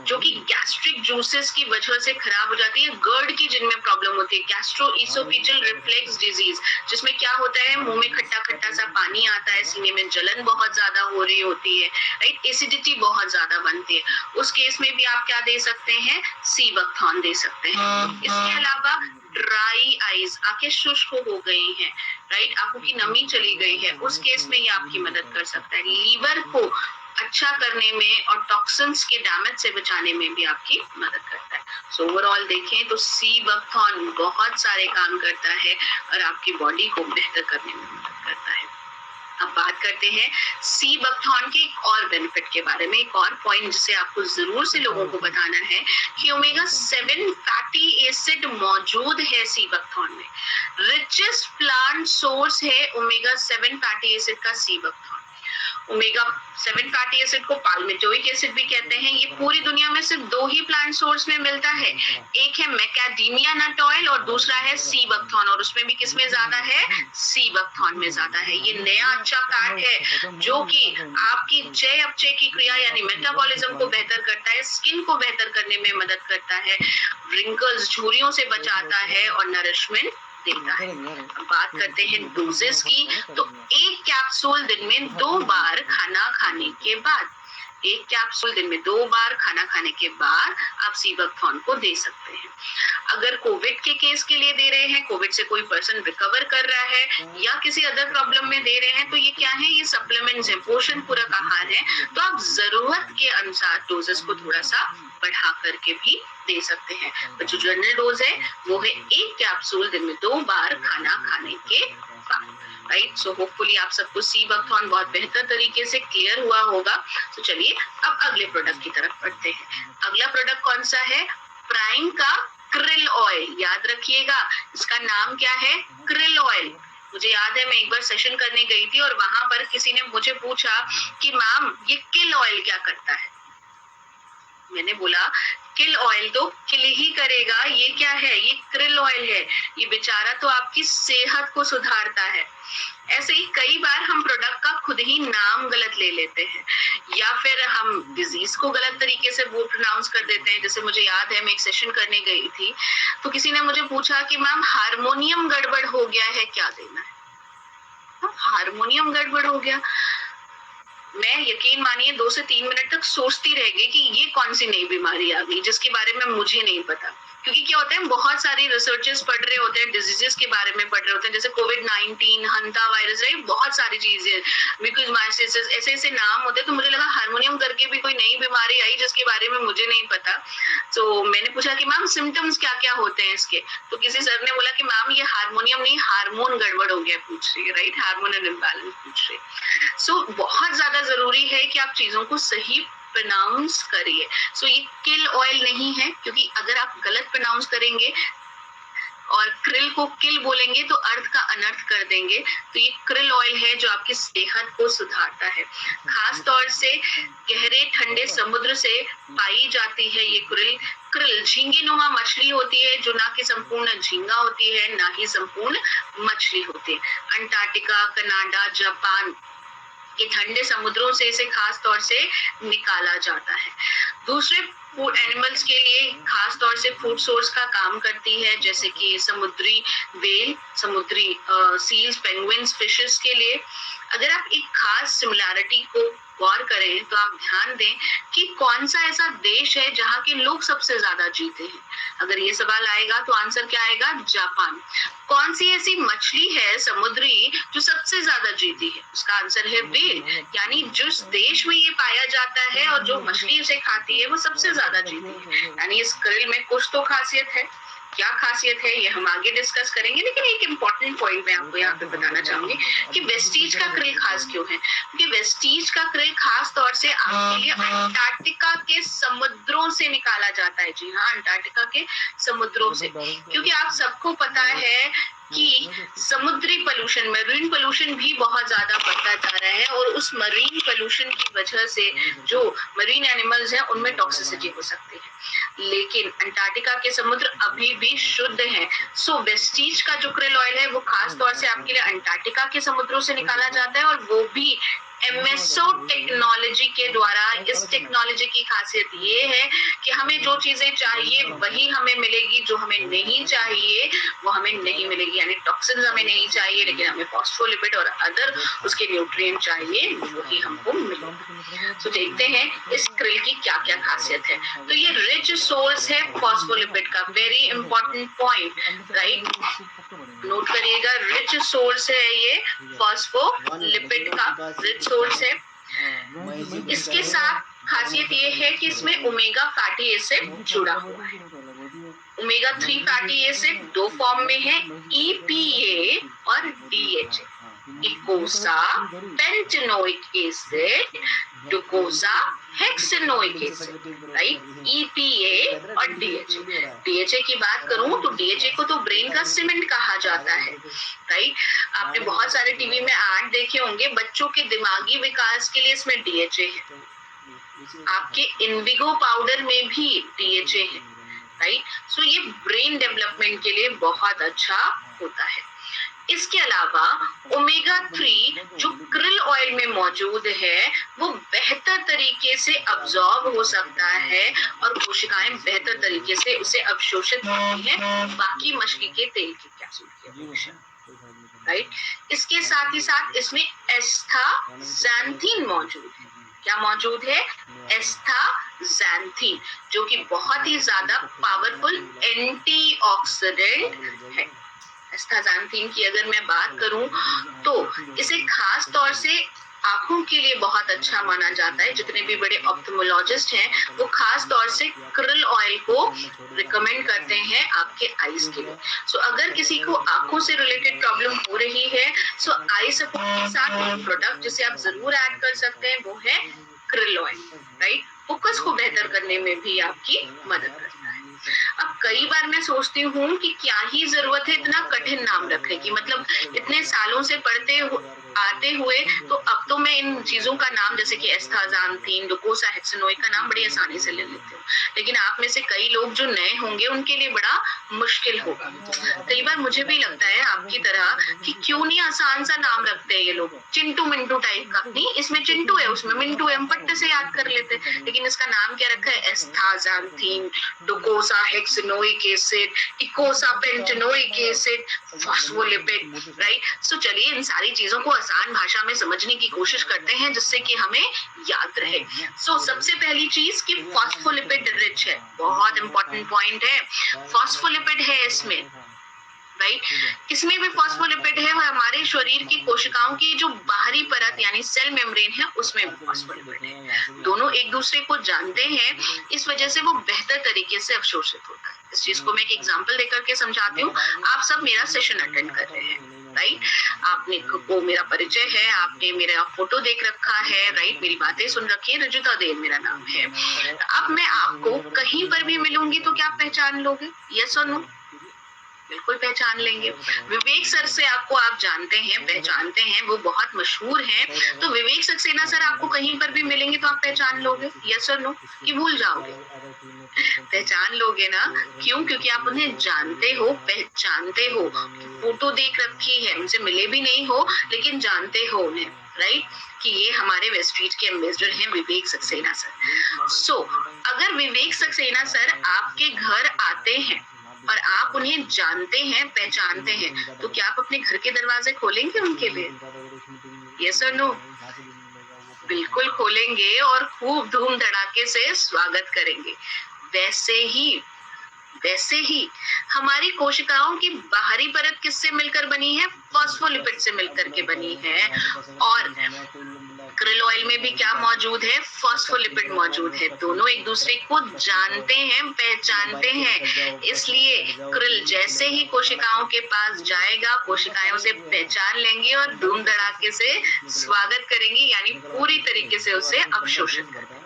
जो कि गैस्ट्रिक जूसेस की वजह से खराब हो जाती है, गर्ड की जिनमें प्रॉब्लम होती है, गैस्ट्रोइसोफेजियल रिफ्लेक्स डिजीज, जिसमें क्या होता है, मुंह में खट्टा खट्टा सा पानी आता है, सीने में जलन बहुत ज्यादा हो रही होती है, राइट? एसिडिटी बहुत ज्यादा बनती है। उस केस में भी आप क्या दे सकते हैं? सी बकथॉर्न दे सकते हैं। इसके अलावा ड्राई आईज, आंखें शुष्क हो गई हैं, राइट, आंखों की नमी चली गई है, उस केस में ये आपकी मदद कर सकता है। लीवर को अच्छा करने में और टॉक्सिन्स के डैमेज से बचाने में भी आपकी मदद करता है। ओवरऑल देखें तो सी बकथॉर्न बहुत सारे काम करता है और आपकी बॉडी को बेहतर करने में मदद करता है। अब बात करते हैं सी बकथॉर्न के एक और बेनिफिट के बारे में, एक और पॉइंट जिसे आपको जरूर से लोगों को बताना है कि ओमेगा 7 फैटी एसिड मौजूद है सी बकथॉर्न में। रिचेस्ट प्लांट सोर्स है ओमेगा 7 फैटी एसिड का sea buckthorn. Omega 7 fatty acid को पाल्मिटोइक एसिड भी कहते हैं। ये पूरी दुनिया में सिर्फ 2 ही प्लांट सोर्स में मिलता है, एक है मैकाडेमिया नट ऑयल और दूसरा है सी बकथॉर्न, और उसमें भी किसमें ज्यादा है? सी बकथॉर्न में ज्यादा है। ये नया अच्छा फैट है जो कि आपकी चय अपचय की क्रिया यानी मेटाबॉलिज्म को बेहतर करता है, स्किन को बेहतर करने में मदद करता है, रिंकल्स, झुर्रियों से बचाता है और नरिशमेंट देता है। अब बात करते हैं डोजेस की, तो एक कैप्सूल दिन में 2 बार खाना खाने के बाद, एक कैप्सूल दिन में 2 बार खाना खाने के बाद आप सी बकथॉर्न को दे सकते हैं। अगर कोविड के केस के लिए दे रहे हैं, कोविड से कोई पर्सन रिकवर कर रहा है या किसी अदर प्रॉब्लम में दे रहे हैं, तो ये क्या है? ये सप्लीमेंट्स है, पोषण पूरक आहार है। तो आप जरूरत के अनुसार डोजेस को थोड़ा सा बढ़ा करके भी दे सकते हैं। तो जो जनरल डोज है वो है एक कैप्सूल दिन में 2 बार खाना खाने के बाद, राइट? सो होपफुली आप सबको सी बकथॉर्न बहुत बेहतर तरीके से क्लियर हुआ होगा। तो चलिए अब अगले प्रोडक्ट की तरफ बढ़ते हैं। अगला प्रोडक्ट कौन सा है? प्राइम का क्रिल ऑयल। याद रखिएगा इसका नाम क्या है? Krill oil. मुझे याद है मैं एक बार सेशन करने गई थी और वहां पर किसी ने मुझे पूछा कि मैम ये किल ऑयल क्या करता है, मैंने बोला किल ऑयल तो किल ही करेगा, ये क्या है, ये krill ऑयल है, ये बेचारा तो आपकी सेहत को सुधारता है। ऐसे ही कई बार हम प्रोडक्ट का खुद ही नाम गलत ले लेते हैं, या फिर हम डिजीज को गलत तरीके से वो प्रोनाउंस कर देते हैं। जैसे मुझे याद है, मैं एक सेशन करने गई थी, तो किसी ने मुझे पूछा कि मैम हारमोनियम गड़बड़ हो गया है, क्या देना है? हारमोनियम गड़बड़ हो गया, मैं यकीन मानिए 2 से 3 मिनट तक सोचती रह गई कि ये कौन सी नई बीमारी आ गई जिसके बारे में मुझे नहीं पता। क्योंकि क्या होता है, बहुत सारी रिसर्चेस पढ़ रहे होते हैं, डिजीजेस के बारे में पढ़ रहे होते हैं, जैसे कोविड-19, हंता वायरस, राइट, बहुत सारी चीजें, म्यूकोमाइकोसिस, ऐसे ऐसे नाम होते हैं। तो मुझे लगा हारमोनियम करके भी कोई नई बीमारी आई जिसके बारे में मुझे नहीं पता। तो मैंने पूछा कि मैम सिम्टम्स क्या क्या होते हैं इसके, तो किसी सर ने बोला कि मैम ये हारमोनियम नहीं, हार्मोन गड़बड़ हो गया पूछ रही है, राइट, हार्मोनल इम्बैलेंस पूछ रही है। सो बहुत ज्यादा जरूरी है कि आप चीजों को सही प्रोनाउंस करिए। सो ये किल ऑयल नहीं है, क्योंकि अगर आप गलत प्रोनाउंस करेंगे और krill को किल बोलेंगे तो अर्थ का अनर्थ कर देंगे। तो ये krill ऑयल है जो आपकी सेहत को सुधारता है। खास तौर से गहरे ठंडे समुद्र से पाई जाती है ये krill झींगे नुमा मछली होती है, जो ना कि संपूर्ण झींगा होती है, ना ही संपूर्ण मछली होती है। अंटार्कटिका, कनाडा, जापान के ठंडे समुद्रों से इसे खास तौर से निकाला जाता है। दूसरे फूड एनिमल्स के लिए खास तौर से फूड सोर्स का काम करती है, जैसे कि समुद्री व्हेल, समुद्री सील्स, पेंगुइन्स, फिशेस के लिए। अगर आप एक खास सिमिलैरिटी को गौर करें तो आप ध्यान दें कि कौन सा ऐसा देश है जहाँ के लोग सबसे ज्यादा जीते हैं। अगर ये सवाल आएगा तो आंसर क्या आएगा? जापान। कौन सी ऐसी मछली है समुद्री जो सबसे ज्यादा जीती है? उसका आंसर है व्हेल। यानी जिस देश में ये पाया जाता है और जो मछली उसे खाती है वो सबसे ज्यादा जीती है। यानी इस krill में कुछ तो खासियत है। क्या खासियत है ये हम आगे डिस्कस करेंगे, लेकिन एक इम्पोर्टेंट पॉइंट मैं आपको यहाँ पे बताना चाहूंगी कि वेस्टीज का krill खास क्यों है। क्योंकि वेस्टीज का krill खास तौर से आपके लिए अंटार्कटिका के समुद्रों से निकाला जाता है। जी हाँ, अंटार्कटिका के समुद्रों से। क्योंकि आप सबको पता है कि समुद्री पोल्यूशन, मरीन पोल्यूशन भी बहुत ज्यादा बढ़ता जा रहा है, और उस मरीन पोल्यूशन की वजह से जो मरीन एनिमल्स हैं उनमें टॉक्सिसिटी हो सकती है। लेकिन अंटार्कटिका के समुद्र अभी भी शुद्ध हैं। सो वेस्टीज का जो krill ऑयल है वो खास तौर से आपके लिए अंटार्कटिका के समुद्रों से निकाला जाता है, और वो भी MSO टेक्नोलॉजी के द्वारा। इस टेक्नोलॉजी की खासियत ये है कि हमें जो चीजें चाहिए वही हमें मिलेगी, जो हमें नहीं चाहिए वो हमें नहीं मिलेगी। यानी टॉक्सिन्स हमें नहीं चाहिए, लेकिन हमें फॉस्फोलिपिड और अदर उसके न्यूट्रिएंट चाहिए, वही हमको मिलेगा। तो देखते हैं इस krill की क्या क्या खासियत है। तो ये रिच सोर्स है फॉस्फोलिपिड का, very important point, right, note करिएगा। रिच सोर्स है ये फॉस्फोलिपिड का, रिच सोर्स है। इसके साथ खासियत ये है कि इसमें ओमेगा फैटी एसिड जुड़ा हुआ है। ओमेगा 3 फैटी एसिड दो फॉर्म में है, EPA और DHA। Eicosapentaenoic acid, docosahexaenoic acid, right, EPA और DHA। DHA की बात करूं तो DHA को तो ब्रेन का सीमेंट कहा जाता है, राइट। आपने बहुत सारे टीवी में ऐड देखे होंगे, बच्चों के दिमागी विकास के लिए इसमें DHA है। आपके इनविगो पाउडर में भी DHA है, राइट। सो ये ब्रेन डेवलपमेंट के लिए बहुत अच्छा होता है। इसके अलावा ओमेगा 3 जो krill ऑयल में मौजूद है वो बेहतर तरीके से अब्सॉर्ब हो सकता है, और कोशिकाएं बेहतर तरीके से उसे अवशोषित करती हैं बाकी मछली के तेल की कैप्सूल की अपेक्षा, राइट। इसके साथ ही साथ इसमें एस्थाक्सांथिन मौजूद है। क्या मौजूद है? एस्थाक्सांथिन, जो कि बहुत ही ज्यादा पावरफुल एंटीऑक्सीडेंट है। एस्थाक्सांथिन की अगर मैं बात करूं तो इसे खास तौर से आंखों के लिए बहुत अच्छा माना जाता है। जितने भी बड़े ऑप्थेल्मोलॉजिस्ट हैं वो खास तौर से krill ऑयल को रिकमेंड करते हैं आपके आईज के लिए। सो अगर किसी को आंखों से रिलेटेड प्रॉब्लम हो रही है, सो आई सपोर्ट के साथ प्रोडक्ट जिसे आप जरूर ऐड कर सकते हैं वो है krill ऑयल, राइट। फोकस को बेहतर करने में भी आपकी मदद करता है। अब कई बार मैं सोचती हूँ कि क्या ही जरूरत है इतना कठिन नाम रखने की, मतलब इतने सालों से पढ़ते आते हुए, तो अब तो मैं इन चीजों का नाम जैसे कि एस्टाज़ांथीन, डोकोसाहेक्सिनोइक का नाम बड़ी आसानी से ले लेती हूँ, लेकिन आप में से कई लोग जो नए होंगे उनके लिए बड़ा मुश्किल होगा। कई बार मुझे भी लगता है आपकी तरह कि क्यों नहीं आसान सा नाम रखते हैं ये लोग, चिंटू मिंटू टाइप का। नहीं, इसमें चिंटू है, उसमें मिंटू है, हम फट्टे से याद कर लेते हैं, लेकिन इसका नाम क्या रखा है? एस्टाज़ांथीन, डोकोसाहेक्सिनोइक एसिड, इकोसापेंटेनोइक एसिड, फॉस्फोलिपिड, राइट। सो चलिए इन सारी चीजों को आसान भाषा में समझने की कोशिश करते हैं जिससे कि हमें याद रहे। सो सबसे पहली चीज कि फॉस्फोलिपिड रिच है, बहुत इंपॉर्टेंट पॉइंट है, फॉस्फोलिपिड है इसमें, राइट। इसमें भी फॉस्फोलिपिड है और हमारे शरीर की कोशिकाओं की जो बाहरी परत यानी सेल मेम्ब्रेन है उसमें भी फॉस्फोलिपिड है। दोनों एक दूसरे को जानते हैं, इस वजह से वो बेहतर तरीके से अवशोषित होता है। इस चीज को मैं एक एग्जांपल देकर के समझाती हूँ। आप सब मेरा सेशन अटेंड कर रहे हैं, राइट। आपने को मेरा परिचय है, आपने मेरा फोटो देख रखा है, राइट, मेरी बातें सुन रखी है, रजुता देव मेरा नाम है। अब मैं आपको कहीं पर भी मिलूंगी तो क्या आप पहचान लोगे? यस और नो? बिल्कुल पहचान लेंगे। विवेक सर से आपको आप जानते हैं, पहचानते हैं, वो बहुत मशहूर हैं। तो विवेक सक्सेना सर आपको कहीं पर भी मिलेंगे तो आप पहचान लोगे? यस और नो? कि भूल जाओगे? पहचान लोगे ना? क्यों? क्योंकि आप उन्हें जानते हो, पहचानते हो, फोटो देख रखी है, उनसे मिले भी नहीं हो लेकिन जानते हो उन्हें, राइट, कि ये हमारे वेस्टफील्ड के एम्बेसडर हैं विवेक सक्सेना सर। सो अगर विवेक सक्सेना सर आपके घर आते हैं और आप उन्हें जानते हैं, पहचानते हैं, तो क्या आप अपने घर के दरवाजे खोलेंगे उनके लिए? यस और नो? बिल्कुल खोलेंगे और खूब धूम धड़ाके से स्वागत करेंगे। वैसे ही हमारी कोशिकाओं की बाहरी परत किससे मिलकर बनी है? फॉस्फोलिपिड से मिलकर के बनी है। और krill ऑयल में भी क्या मौजूद है? फॉस्फोलिपिड मौजूद है। दोनों एक दूसरे को जानते हैं, पहचानते हैं, इसलिए krill जैसे ही कोशिकाओं के पास जाएगा, कोशिकाओं से पहचान लेंगे और धूम धड़ाके से स्वागत करेंगे, यानी पूरी तरीके से उसे अवशोषित करेंगे।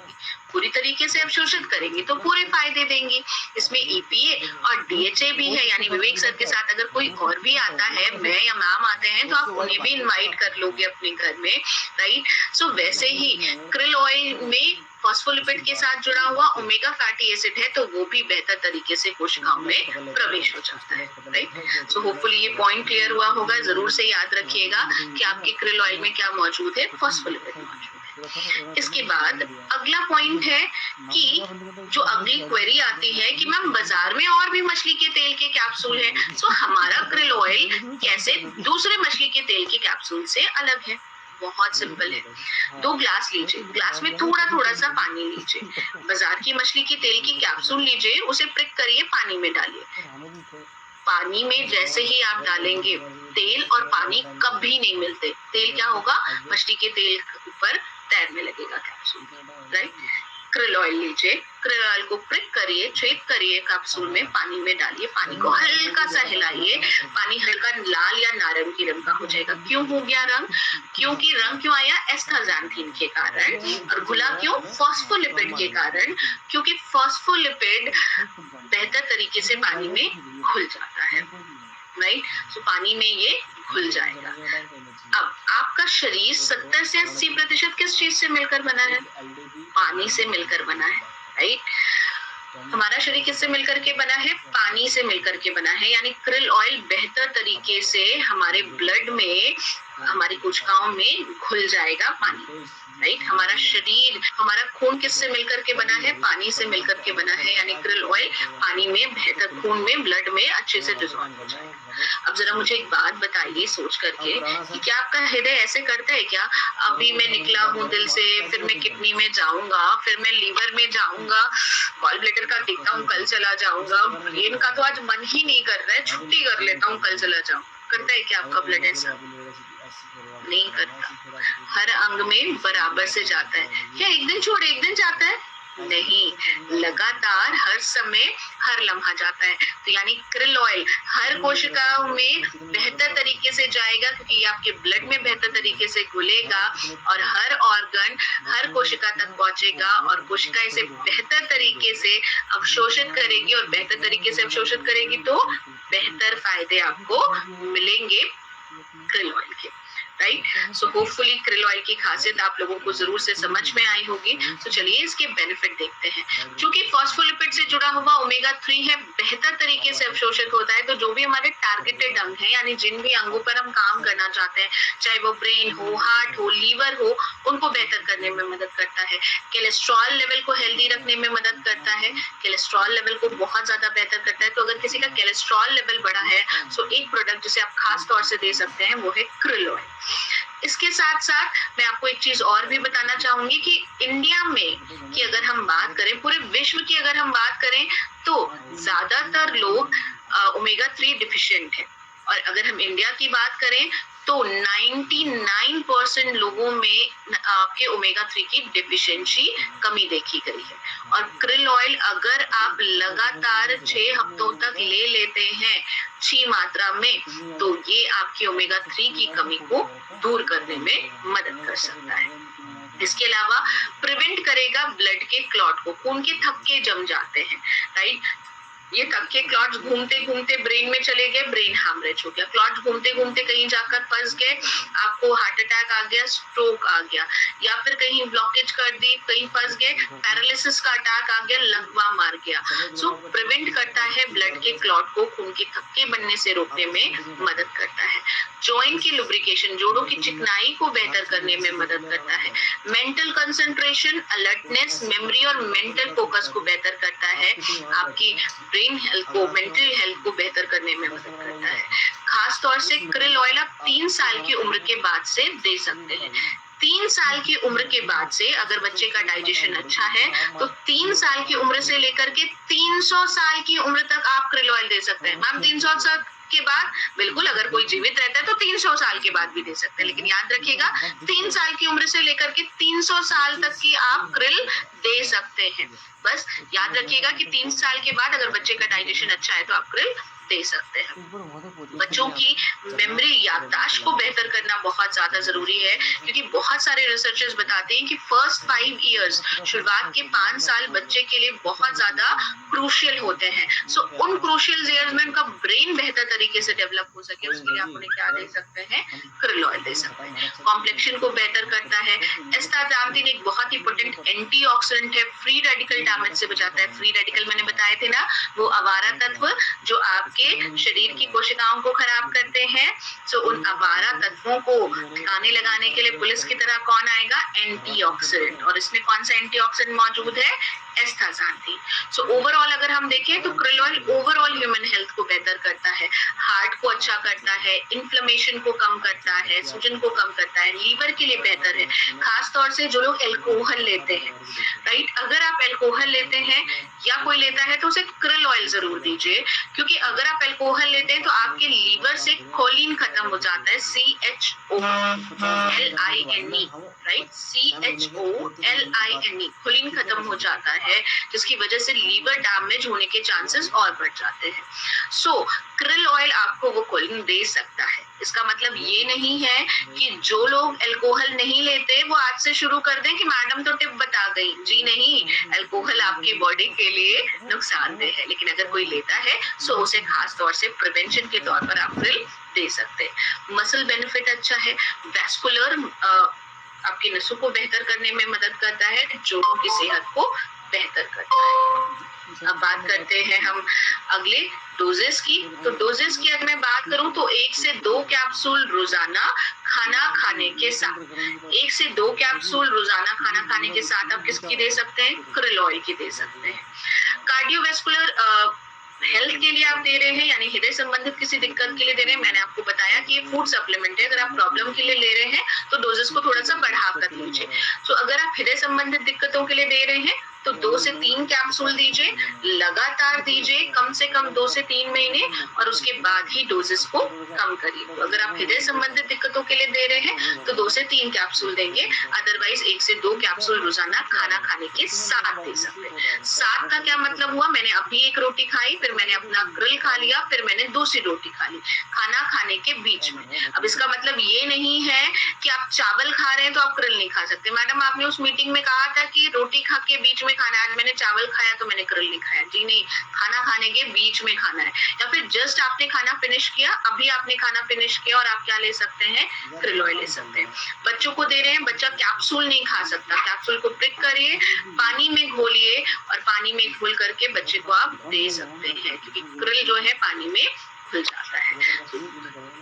पूरी तरीके से अवशोषित करेंगे तो पूरे फायदे देंगी। इसमें EPA और DHA भी है, यानी विवेक सर के साथ अगर कोई और भी आता है, मैं या मैम आते हैं, तो आप उन्हें भी इनवाइट कर लोगे अपने घर में, राइट। सो वैसे ही krill ऑयल में फॉस्फोलिपिड के साथ जुड़ा हुआ ओमेगा फैटी एसिड है, तो वो भी बेहतर तरीके से कोशिकाओं में प्रवेश हो जाता है, राइट। सो होपफुली ये पॉइंट क्लियर हुआ होगा। जरूर से याद रखिएगा कि आपके krill ऑयल में क्या मौजूद है? फॉस्फोलिपिड मौजूद है। इसके बाद अगला पॉइंट है कि जो अगली क्वेरी आती है कि मैम बाजार में और भी मछली के तेल के कैप्सूल हैं, सो हमारा krill ऑयल कैसे दूसरे मछली के तेल के कैप्सूल से अलग है? बहुत सिंपल है। 2 ग्लास लीजिए, ग्लास में थोड़ा थोड़ा सा पानी लीजिए, बाजार की मछली के तेल की कैप्सूल लीजिए, उसे प्रिक करिए, पानी में डालिए। पानी में जैसे ही आप डालेंगे, तेल और पानी कभी नहीं मिलते। तेल क्या होगा? मछली के तेल ऊपर तैरने लगेगा कैप्सूल, राइट। krill ऑयल लीजिए, krill ऑयल को प्रिक करिए, छेद करिए कैप्सूल में, पानी में डालिए, पानी को हल्का सा हिलाइए, पानी हल्का लाल या नारंगी रंग का हो जाएगा। क्यों हो गया रंग? क्योंकि रंग क्यों आया? एस्टाज़ांथीन के कारण। और घुला क्यों? फॉस्फोलिपिड के कारण, क्योंकि फॉस्फोलिपिड बेहतर तरीके से पानी में घुल जाता है, राइट। सो पानी में ये घुल जाएगा। अब आपका शरीर 70 से 80% किस चीज से मिलकर बना है? पानी से मिलकर बना है, राइट। हमारा शरीर किससे मिलकर के बना है? पानी से मिलकर के बना है, यानी krill ऑयल बेहतर तरीके से हमारे ब्लड में, हमारी कोशिकाओं में घुल जाएगा पानी, राइट। हमारा शरीर, हमारा खून किससे मिलकर के बना है? पानी से मिलकर के बना है, यानी krill ऑयल पानी में बेहतर, खून में, ब्लड में अच्छे से डिसॉल्व हो जाएगा। अब जरा मुझे एक बात बताइए सोच करके कि क्या आपका हृदय ऐसे करता है क्या? अभी मैं निकला हूँ दिल से, फिर मैं किडनी में जाऊंगा, फिर मैं लीवर में जाऊंगा, गॉल ब्लैडर का देखता हूँ, कल चला जाऊंगा, ब्रेन का तो आज मन ही नहीं कर रहा है, छुट्टी कर लेता हूँ, कल चला जाऊँ। करता है क्या आपका ब्लड ऐसा? नहीं करता। हर अंग में बराबर से जाता है क्या? एक दिन छोड़ एक दिन जाता है? नहीं, लगातार हर समय, हर लम्हा जाता है। तो यानी krill ऑयल हर कोशिकाओं में बेहतर तरीके से जाएगा, क्योंकि ये आपके ब्लड में बेहतर तरीके से घुलेगा और हर ऑर्गन, हर कोशिका तक पहुंचेगा और कोशिका इसे बेहतर तरीके से अवशोषित करेगी, और बेहतर तरीके से अवशोषित करेगी तो बेहतर फायदे आपको मिलेंगे krill ऑयल के। Right. So hopefully krill oil की खासियत आप लोगों को जरूर से समझ में आई होगी। तो चलिए इसके बेनिफिट देखते हैं। चूंकि फॉस्फोलिपिड से जुड़ा हुआ ओमेगा 3 है, बेहतर तरीके से अवशोषित होता है, तो जो भी हमारे टारगेटेड अंग है, यानी जिन भी अंगों पर हम काम करना चाहते हैं, चाहे वो ब्रेन हो, हार्ट हो, लीवर हो, उनको बेहतर करने में मदद करता है। कोलेस्ट्रॉल लेवल को हेल्दी रखने में मदद करता है, कोलेस्ट्रॉल लेवल को बहुत ज्यादा बेहतर करता है। तो अगर किसी का कोलेस्ट्रॉल लेवल बढ़ा है, तो एक प्रोडक्ट जिसे आप खास तौर से दे सकते हैं वो है krill ऑयल। इसके साथ साथ मैं आपको एक चीज और भी बताना चाहूंगी कि इंडिया में की अगर हम बात करें, पूरे विश्व की अगर हम बात करें, तो ज्यादातर लोग ओमेगा 3 डिफिशिएंट है। और अगर हम इंडिया की बात करें तो 99% लोगों में आपके ओमेगा 3 की डिफिशिएंसी कमी देखी गई है। और krill ऑयल अगर आप लगातार 6 हफ्तों तक ले लेते हैं अच्छी मात्रा में, तो ये आपकी ओमेगा 3 की कमी को दूर करने में मदद कर सकता है। इसके अलावा प्रिवेंट करेगा ब्लड के क्लॉट को, खून के थक्के जम जाते हैं, राइट। ये थक्के क्लॉट्स घूमते घूमते ब्रेन में चले गए, ब्रेन हैमरेज हो गया, क्लॉट्स घूमते घूमते कहीं जाकर फंस गए, आपको हार्ट अटैक आ गया, स्ट्रोक आ गया, या फिर कहीं ब्लॉकेज कर दी, कहीं फंस गए, पैरालिसिस का अटैक आ गया, लकवा मार गया। सो प्रिवेंट करता है ब्लड के क्लॉट को, खून के थक्के बनने से रोकने में मदद करता है। जॉइंट की लुब्रिकेशन, जोड़ों की चिकनाई को बेहतर करने में मदद करता है। मेंटल कंसंट्रेशन, अलर्टनेस, मेमोरी और मेंटल फोकस को बेहतर करता है। आपकी ब्रेन हेल्थ को, मेंटल हेल्थ को बेहतर करने में मदद करता है। खास तौर से krill ऑयल आप 3 साल की उम्र के बाद से दे सकते हैं। 3 साल की उम्र के बाद से अगर बच्चे का डाइजेशन अच्छा है, तो 3 साल की उम्र से लेकर के 300 साल की उम्र तक आप krill ऑयल दे सकते हैं। मैम 300 साल के बाद, बिल्कुल, अगर कोई जीवित रहता है तो 300 साल के बाद भी दे सकते हैं, लेकिन याद रखिएगा 3 साल की उम्र से लेकर के 300 साल तक की आप krill दे सकते हैं। बस याद रखिएगा कि 3 साल के बाद अगर बच्चे का डाइजेशन अच्छा है तो आप krill दे सकते हैं। बच्चों की मेमोरी, याददाश्त को बेहतर करना बहुत ज्यादा जरूरी है, क्योंकि बहुत सारे रिसर्चर्स बताते हैं कि फर्स्ट 5 इयर्स, शुरुआत के 5 साल बच्चे के लिए बहुत ज्यादा क्रूशियल होते हैं। सो उन क्रूशियल ईयर्स में उनका ब्रेन बेहतर तरीके से डेवलप हो सके, उसके लिए आप उन्हें क्या दे सकते हैं? krill ऑयल दे सकते हैं। कॉम्प्लेक्शन को बेहतर करता है। एस्टाग्लैंडिन एक बहुत ही पोटेंट एंटीऑक्सीडेंट है, फ्री रेडिकल डैमेज से बचाता है। फ्री रेडिकल मैंने बताए थे ना, वो आवारा तत्व जो आपके शरीर की कोशिकाओं को खराब करते हैं। सो उन आवारा तत्वों को ठिकाने लगाने के लिए पुलिस की तरह कौन आएगा? एंटीऑक्सीडेंट। और इसमें कौन सा एंटीऑक्सीडेंट मौजूद है? एस्टाग्लैंडिन। सो ओवरऑल अगर हम देखें तो krill oil overall human health को बेहतर करता है, हार्ट को अच्छा करता है, इन्फ्लेमेशन को कम करता है, सूजन को कम करता है, लीवर के लिए बेहतर है। खास तौर से जो लोग अल्कोहल लेते हैं, राइट, अगर आप अल्कोहल लेते हैं या कोई लेता है तो उसे krill ऑयल जरूर दीजिए, क्योंकि अगर आप अल्कोहल लेते हैं तो आपके लीवर से खोलिन खत्म हो जाता है, CHOLINE, राइट, CHOLINE, खोलिन खत्म हो जाता है, जिसकी वजह से लीवर डैमेज होने के चांसेस और बढ़ जाते हैं। सो krill ऑयल आपको वो खोलिन दे सकता है। इसका मतलब ये नहीं है कि जो लोग अल्कोहल नहीं लेते वो आज से शुरू कर दें कि मैडम तो टिप बता गई। जी नहीं, अल्कोहल आपकी बॉडी के लिए नुकसानदेह है, लेकिन अगर कोई लेता है सो उसे खास तौर से प्रिवेंशन के तौर पर आप krill दे सकते हैं। मसल बेनिफिट अच्छा है, वैस्कुलर आपकी नसों को बेहतर करने में मदद करता है, जोड़ों की सेहत को बेहतर करता है। अब बात करते हैं हम अगले डोजेस की। तो डोजेस की अगर मैं बात करूं तो 1 से 2 कैप्सूल रोजाना खाना खाने के साथ, 1 से 2 कैप्सूल रोजाना खाना खाने के साथ आप किसकी दे सकते हैं? krill ऑयल की दे सकते हैं। कार्डियोवैस्कुलर हेल्थ के लिए आप दे रहे हैं, यानी हृदय संबंधित किसी दिक्कत के लिए दे रहे हैं, मैंने आपको बताया कि ये फूड सप्लीमेंट है। अगर आप प्रॉब्लम के लिए ले रहे हैं तो डोजेस को थोड़ा सा बढ़ा कर लीजिए। तो अगर आप हृदय संबंधित दिक्कतों के लिए दे रहे हैं तो 2 से 3 कैप्सूल दीजिए, लगातार दीजिए, कम से कम 2 से 3 महीने, और उसके बाद ही डोजेस को कम करिए। तो अगर आप हृदय संबंधित दिक्कतों के लिए दे रहे हैं तो 2 से 3 कैप्सूल देंगे, अदरवाइज 1 से 2 कैप्सूल रोजाना खाना खाने के साथ दे सकते हैं। साथ का क्या मतलब हुआ? मैंने अभी एक रोटी खाई, फिर मैंने अपना krill खा लिया, फिर मैंने दूसरी रोटी खा ली, खाना खाने के बीच में। अब इसका मतलब ये नहीं है कि आप चावल खा रहे हैं तो आप krill नहीं खा सकते। मैडम आपने उस मीटिंग में कहा था कि रोटी खा के बीच में में खाना है, आज मैंने चावल खाया तो मैंने krill नहीं खाया, जी नहीं, खाना खाने के बीच में खाना है। या फिर जस्ट आपने खाना फिनिश किया, अभी आपने खाना फिनिश किया और आप क्या ले सकते हैं, krill ऑयल ले सकते हैं। बच्चों को दे रहे हैं, बच्चा कैप्सूल नहीं खा सकता, कैप्सूल को पिक करिए, पानी में घोलिए और पानी में घोल करके बच्चे को आप दे सकते हैं, क्योंकि krill जो है पानी में घुल जाता है।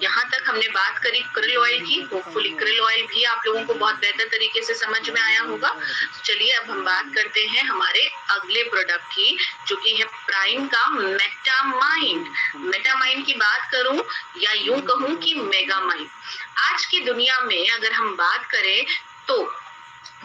यहाँ तक हमने बात करी krill ऑयल की। होपफुली krill ऑयल भी आप लोगों को बहुत बेहतर तरीके से समझ में आया होगा। चलिए अब हम बात करते हैं हमारे अगले प्रोडक्ट की, जो कि है प्राइम का मेटामाइंड। मेटामाइंड की बात करूं या यूं कहूं कि मेगामाइंड। आज की दुनिया में अगर हम बात करें तो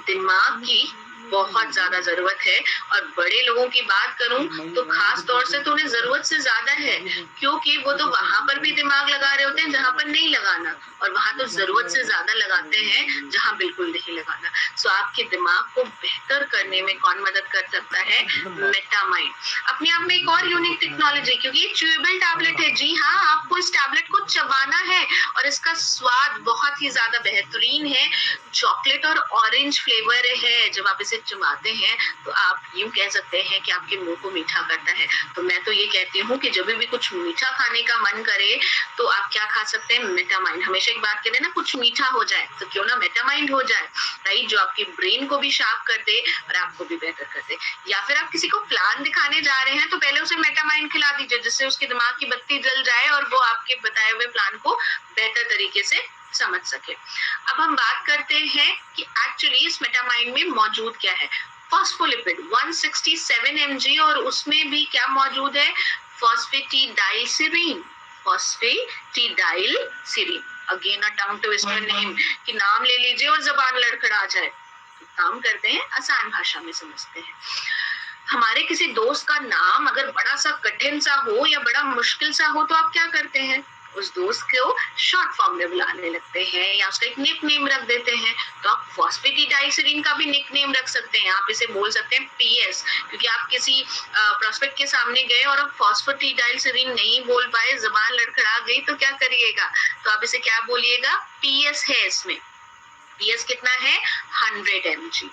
दिमाग की बहुत ज्यादा जरूरत है, और बड़े लोगों की बात करूं तो खास तौर से तो उन्हें जरूरत से ज्यादा है, क्योंकि वो तो वहां पर भी दिमाग लगा रहे होते हैं जहां पर नहीं लगाना, और वहां तो जरूरत से ज्यादा लगाते हैं जहां बिल्कुल नहीं लगाना। सो आपके दिमाग को बेहतर करने में कौन मदद कर सकता है, मेटामाइंड। अपने आप में एक और यूनिक टेक्नोलॉजी, क्योंकि ये च्यूएबल टैबलेट है। जी हाँ, आपको इस टैबलेट को चबाना है और इसका स्वाद बहुत ही ज्यादा बेहतरीन है, चॉकलेट और ऑरेंज फ्लेवर है। जब आप इसे चबाते हैं तो आप यूं कह सकते हैं कि आपके मुंह को मीठा करता है। तो मैं तो ये कहती हूँ कि जब भी कुछ मीठा खाने का मन करे तो आप क्या खा सकते हैं, मेटामाइंड। हमेशा एक बात करें ना, कुछ मीठा हो जाए तो क्यों ना मेटामाइंड हो जाए, राइट, जो आपके ब्रेन को भी शार्प कर दे और आपको भी बेहतर कर दे। या फिर आप किसी को प्लान दिखाने जा रहे हैं तो पहले उसे मेटामाइंड खिला दीजिए, जिससे उसके दिमाग की बत्ती जल जाए और वो आपके बताए हुए प्लान को बेहतर तरीके से समझ सके। अब हम बात करते हैं कि एक्चुअली इस मेटामाइंड में मौजूद क्या है। फॉस्फोलिपिड 167 mg, और उसमें भी क्या मौजूद है, phosphatidylserine. Phosphatidylserine, again a tongue twister name, कि नाम ले लीजिए और जबान लड़खड़ा जाए। तो काम करते हैं, आसान भाषा में समझते हैं। हमारे किसी दोस्त का नाम अगर बड़ा सा कठिन सा हो या बड़ा मुश्किल सा हो तो आप क्या करते हैं, उस दोस्त को शॉर्ट फॉर्म में बुलाने लगते हैं या उसका एक निक नेम रख देते हैं। तो आप फॉस्फेटिडाइलसिरीन का भी निक नेम रख सकते हैं। आप इसे बोल सकते हैं पीएस, क्योंकि आप किसी प्रोस्पेक्ट के सामने गए और आप फॉस्फेटिडाइलसिरीन नहीं बोल पाए, जबान लड़खड़ा गई, तो क्या करिएगा, तो आप इसे क्या बोलिएगा, पीएस है इसमें। पीएस कितना है, 100 mg।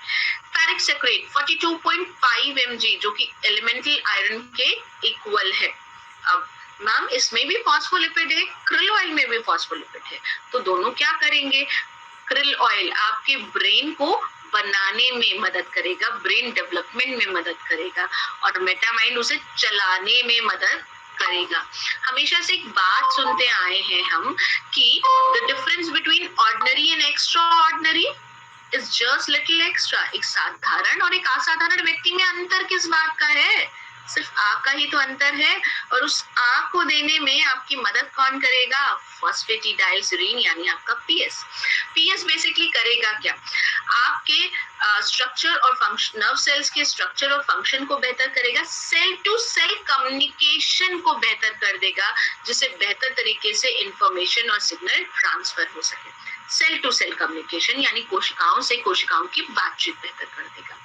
फेरिक सेक्रेट 42.5 mg, जो कि एलिमेंटल आयरन के इक्वल है। अब मैम इसमें भी फॉस्फोलिपिड है, krill ऑयल में भी फॉस्फोलिपिड है, तो दोनों क्या करेंगे, krill ऑयल आपके ब्रेन को बनाने में मदद करेगा, ब्रेन डेवलपमेंट में मदद करेगा, और मेटामाइंड उसे चलाने में मदद करेगा। हमेशा से एक बात सुनते आए हैं हम कि the difference between ordinary and extra ordinary is just little extra. एक साधारण और एक असाधारण व्यक्ति में अंतर किस बात का है, सिर्फ आग का ही तो अंतर है, और उस आग को देने में आपकी मदद कौन करेगा, फॉस्फेटिडाइलसिरीन यानी आपका पीएस। पीएस बेसिकली करेगा क्या, आपके स्ट्रक्चर और फंक्शन, नर्व सेल्स के स्ट्रक्चर और फंक्शन को बेहतर करेगा, सेल टू सेल कम्युनिकेशन को बेहतर कर देगा, जिससे बेहतर तरीके से इंफॉर्मेशन और सिग्नल ट्रांसफर हो सके। सेल टू सेल कम्युनिकेशन यानी कोशिकाओं से कोशिकाओं की बातचीत बेहतर कर देगा।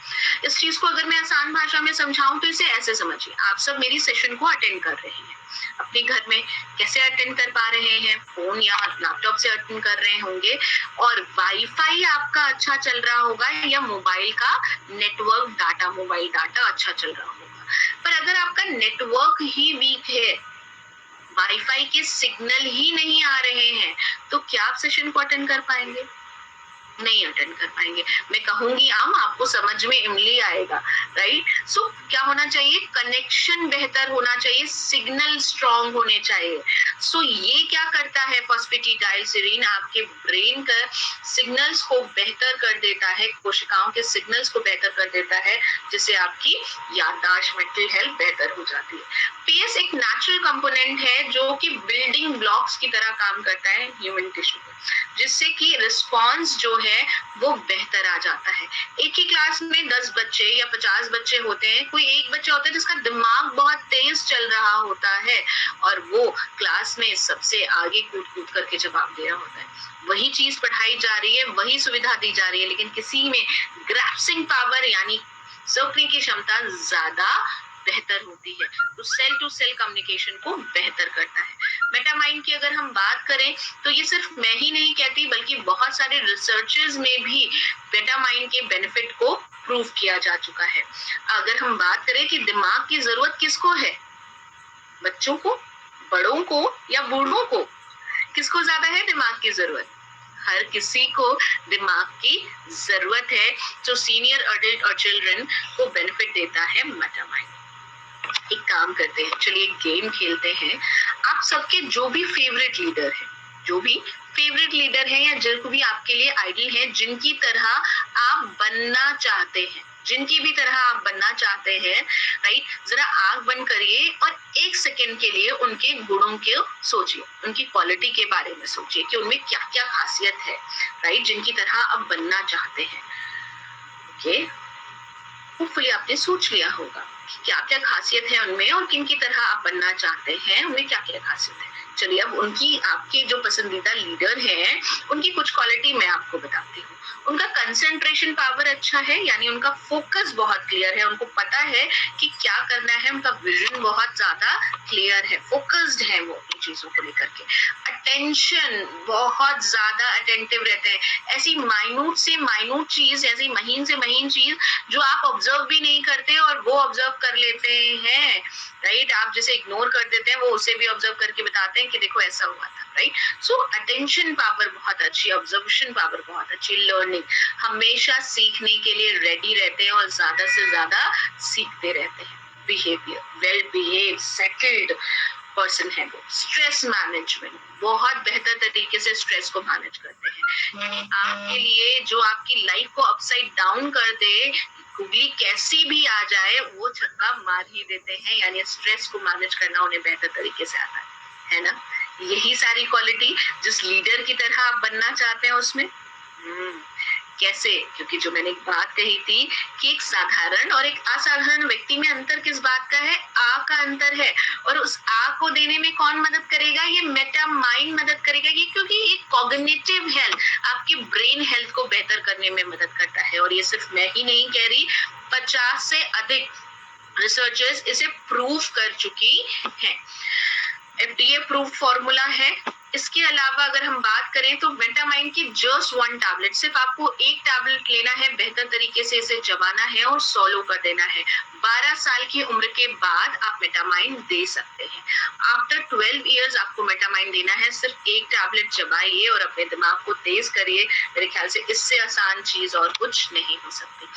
इस चीज को अगर मैं आसान भाषा में समझाऊं तो इसे ऐसे समझिए, आप सब मेरी सेशन को अटेंड कर रहे हैं, अपने घर में कैसे अटेंड कर पा रहे हैं, फोन या लैपटॉप से अटेंड कर रहे होंगे, और वाईफाई आपका अच्छा चल रहा होगा या मोबाइल का नेटवर्क डाटा, मोबाइल डाटा अच्छा चल रहा होगा। पर अगर आपका नेटवर्क ही वीक है, वाईफाई के सिग्नल ही नहीं आ रहे हैं, तो क्या आप सेशन को अटेंड कर पाएंगे, नहीं अटेंड कर पाएंगे। मैं कहूंगी आम, आपको समझ में इमली आएगा, राइट। सो क्या होना चाहिए, कनेक्शन बेहतर होना चाहिए, सिग्नल स्ट्रॉन्ग होने चाहिए। सो ये क्या करता है, फॉस्फेटिडाइलसिरीन आपके ब्रेन का सिग्नल्स को बेहतर कर देता है, कोशिकाओं के सिग्नल्स को बेहतर कर देता है, जिससे आपकी याददाश्त, मेंटल हेल्थ बेहतर हो जाती है। पीएस एक नेचुरल कंपोनेंट है जो कि बिल्डिंग ब्लॉक्स की तरह काम करता है ह्यूमन टिश्यू पर, जिससे कि रिस्पॉन्स जो है वो बेहतर आ जाता है। एक ही क्लास में 10 बच्चे या 50 बच्चे होते हैं, कोई एक बच्चा होता है जिसका दिमाग बहुत तेज चल रहा होता है और वो क्लास में सबसे आगे कूद कूद करके जवाब दे रहा होता है, वही चीज पढ़ाई जा रही है, वही सुविधा दी जा रही है, लेकिन किसी में ग्रैस्पिंग पावर यानी सोचने की क्षमता ज्यादा बेहतर होती है। तो सेल टू सेल कम्युनिकेशन को बेहतर करता है। मेटामाइंड की अगर हम बात करें तो ये सिर्फ मैं ही नहीं कहती, बल्कि बहुत सारे रिसर्चर्स में भी मेटामाइंड के बेनिफिट को प्रूव किया जा चुका है। अगर हम बात करें कि दिमाग की जरूरत किसको है, बच्चों को, बड़ों को या बूढ़ों को, किसको ज्यादा है दिमाग की जरूरत? हर किसी को दिमाग की जरूरत है। जो सीनियर अडल्ट और चिल्ड्रन को बेनिफिट देता है मेटामाइंड। एक काम करते हैं, चलिए एक गेम खेलते हैं। आप सबके जो भी फेवरेट लीडर है, जो भी फेवरेट लीडर है या जो भी आपके लिए आइडल है, जिनकी तरह आप बनना चाहते हैं, जिनकी भी तरह आप बनना चाहते हैं, राइट, जरा आंख बंद करिए और 1 सेकेंड के लिए उनके गुणों के सोचिए, उनकी क्वालिटी के बारे में सोचिए कि उनमें क्या क्या खासियत है, राइट, जिनकी तरह आप बनना चाहते हैं। ओके, होपफुली आपने सोच लिया होगा कि क्या क्या खासियत है उनमें और किन की तरह आप बनना चाहते हैं, उनमें क्या क्या खासियत है। चलिए अब उनकी, आपके जो पसंदीदा लीडर हैं, उनकी कुछ क्वालिटी मैं आपको बताती हूँ। उनका कंसंट्रेशन पावर अच्छा है, यानी उनका फोकस बहुत क्लियर है, उनको पता है कि क्या करना है, उनका विजन बहुत ज्यादा क्लियर है, फोकस्ड है वो इन चीजों को लेकर के। अटेंशन, बहुत ज्यादा अटेंटिव रहते हैं, ऐसी माइन्यूट से माइन्यूट चीज, ऐसी महीन से महीन चीज जो आप ऑब्जर्व भी नहीं करते और वो ऑब्जर्व कर लेते हैं, राइट, आप जैसे इग्नोर कर देते हैं, वो उसे भी ऑब्जर्व करके बताते हैं कि देखो ऐसा हुआ था, राइट। सो अटेंशन पावर बहुत अच्छी, ऑब्जर्वेशन पावर बहुत अच्छी, लर्निंग, हमेशा सीखने के लिए रेडी रहते हैं और ज्यादा से ज्यादा सीखते रहते हैं। Behaviour, well behave, settled person है वो। स्ट्रेस मैनेजमेंट, बहुत बेहतर तरीके से स्ट्रेस को मैनेज करते हैं। आपके लिए जो आपकी लाइफ को अपसाइड डाउन कर दे, गुगली कैसी भी आ जाए, वो छक्का मार ही देते हैं, यानी स्ट्रेस को मैनेज करना उन्हें बेहतर तरीके से आता है ना। यही सारी क्वालिटी जिस लीडर की तरह आप बनना चाहते हैं उसमें। कैसे? क्योंकि जो मैंने एक बात कही थी कि एक साधारण और एक असाधारण व्यक्ति में अंतर किस बात का है? आ का अंतर है। और उस आ को देने में कौन मदद करेगा? ये मेटा माइंड मदद करेगा, ये क्योंकि ये कॉग्निटिव हेल्थ, आपकी ब्रेन हेल्थ को बेहतर करने में मदद करता है। और ये सिर्फ मैं ही नहीं कह रही, 50 से अधिक रिसर्चर्स इसे प्रूव कर चुकी हैं। FDA प्रूफ फॉर्मूला है। इसके अलावा अगर हम बात करें तो मेटामाइंड की जस्ट 1 टैबलेट, सिर्फ आपको 1 टैबलेट लेना है, बेहतर तरीके से इसे चबाना है और सॉलो कर देना है। 12 साल की उम्र के बाद आप मेटामाइंड दे सकते हैं। आफ्टर 12 इयर्स आपको मेटामाइंड देना है। सिर्फ 1 टैबलेट चबाइए और अपने दिमाग को तेज करिए। मेरे ख्याल से इससे आसान चीज और कुछ नहीं हो सकती।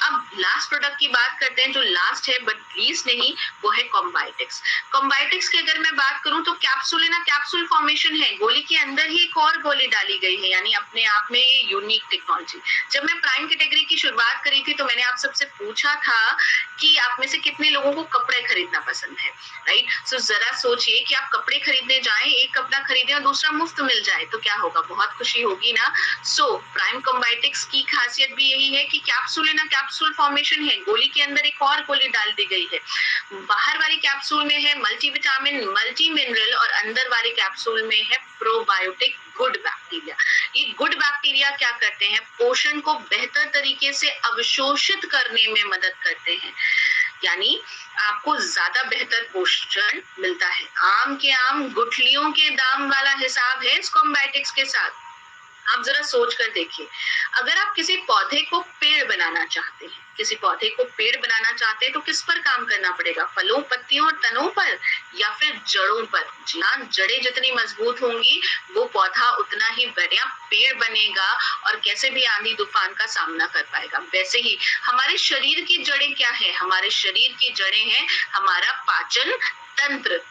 अब लास्ट प्रोडक्ट की बात करते हैं, जो लास्ट है बट लीस्ट नहीं, वो है कॉम्बाइटिक्स। कॉम्बाइटिक्स की अगर मैं बात करूं तो कैप्सूल है ना, कैप्सूल फॉर्मेशन है, गोली के अंदर ही एक और गोली डाली गई है, यानी अपने आप में ये यूनिक टेक्नोलॉजी। जब मैं प्राइम कैटेगरी की शुरुआत करी थी तो मैंने आप सबसे पूछा था कि आप में से कितने लोगों को कपड़े खरीदना पसंद है, राइट। सो जरा सोचिए कि आप कपड़े खरीदने जाएं, एक कपड़ा खरीदें और दूसरा मुफ्त मिल जाए तो क्या होगा? बहुत खुशी होगी ना। सो प्राइम कॉम्बाइटिक्स की खासियत भी यही है कि कैप्सूल है ना, कैप्सूल फॉर्मेशन है, गोली के अंदर एक और गोली डाल दी गई है। बाहर वाली कैप्सूल में है मल्टीविटामिन, मल्टी मिनरल, और अंदर वाली कैप्सूल में है प्रोबायोटिक गुड बैक्टीरिया। ये गुड बैक्टीरिया क्या करते हैं? पोषण को बेहतर तरीके से अवशोषित करने में मदद करते हैं, यानी आपको ज्यादा बेहतर पोषण मिलता है। आम के आम गुठलियों के दाम वाला हिसाब है इस कॉम्बाइटिक्स के साथ। आप जरा सोच कर देखिए, अगर आप किसी पौधे को पेड़ बनाना चाहते हैं, किसी पौधे को पेड़ बनाना चाहते हैं तो किस पर काम करना पड़ेगा? फलों, पत्तियों और तनों पर या फिर जड़ों पर? जहाँ जड़ें जितनी मजबूत होंगी वो पौधा उतना ही बढ़िया पेड़ बनेगा और कैसे भी आंधी तूफान का सामना कर पाएगा। वैसे ही हमारे शरीर की जड़ें क्या है? हमारे शरीर की जड़ें हैं हमारा पाचन तंत्र,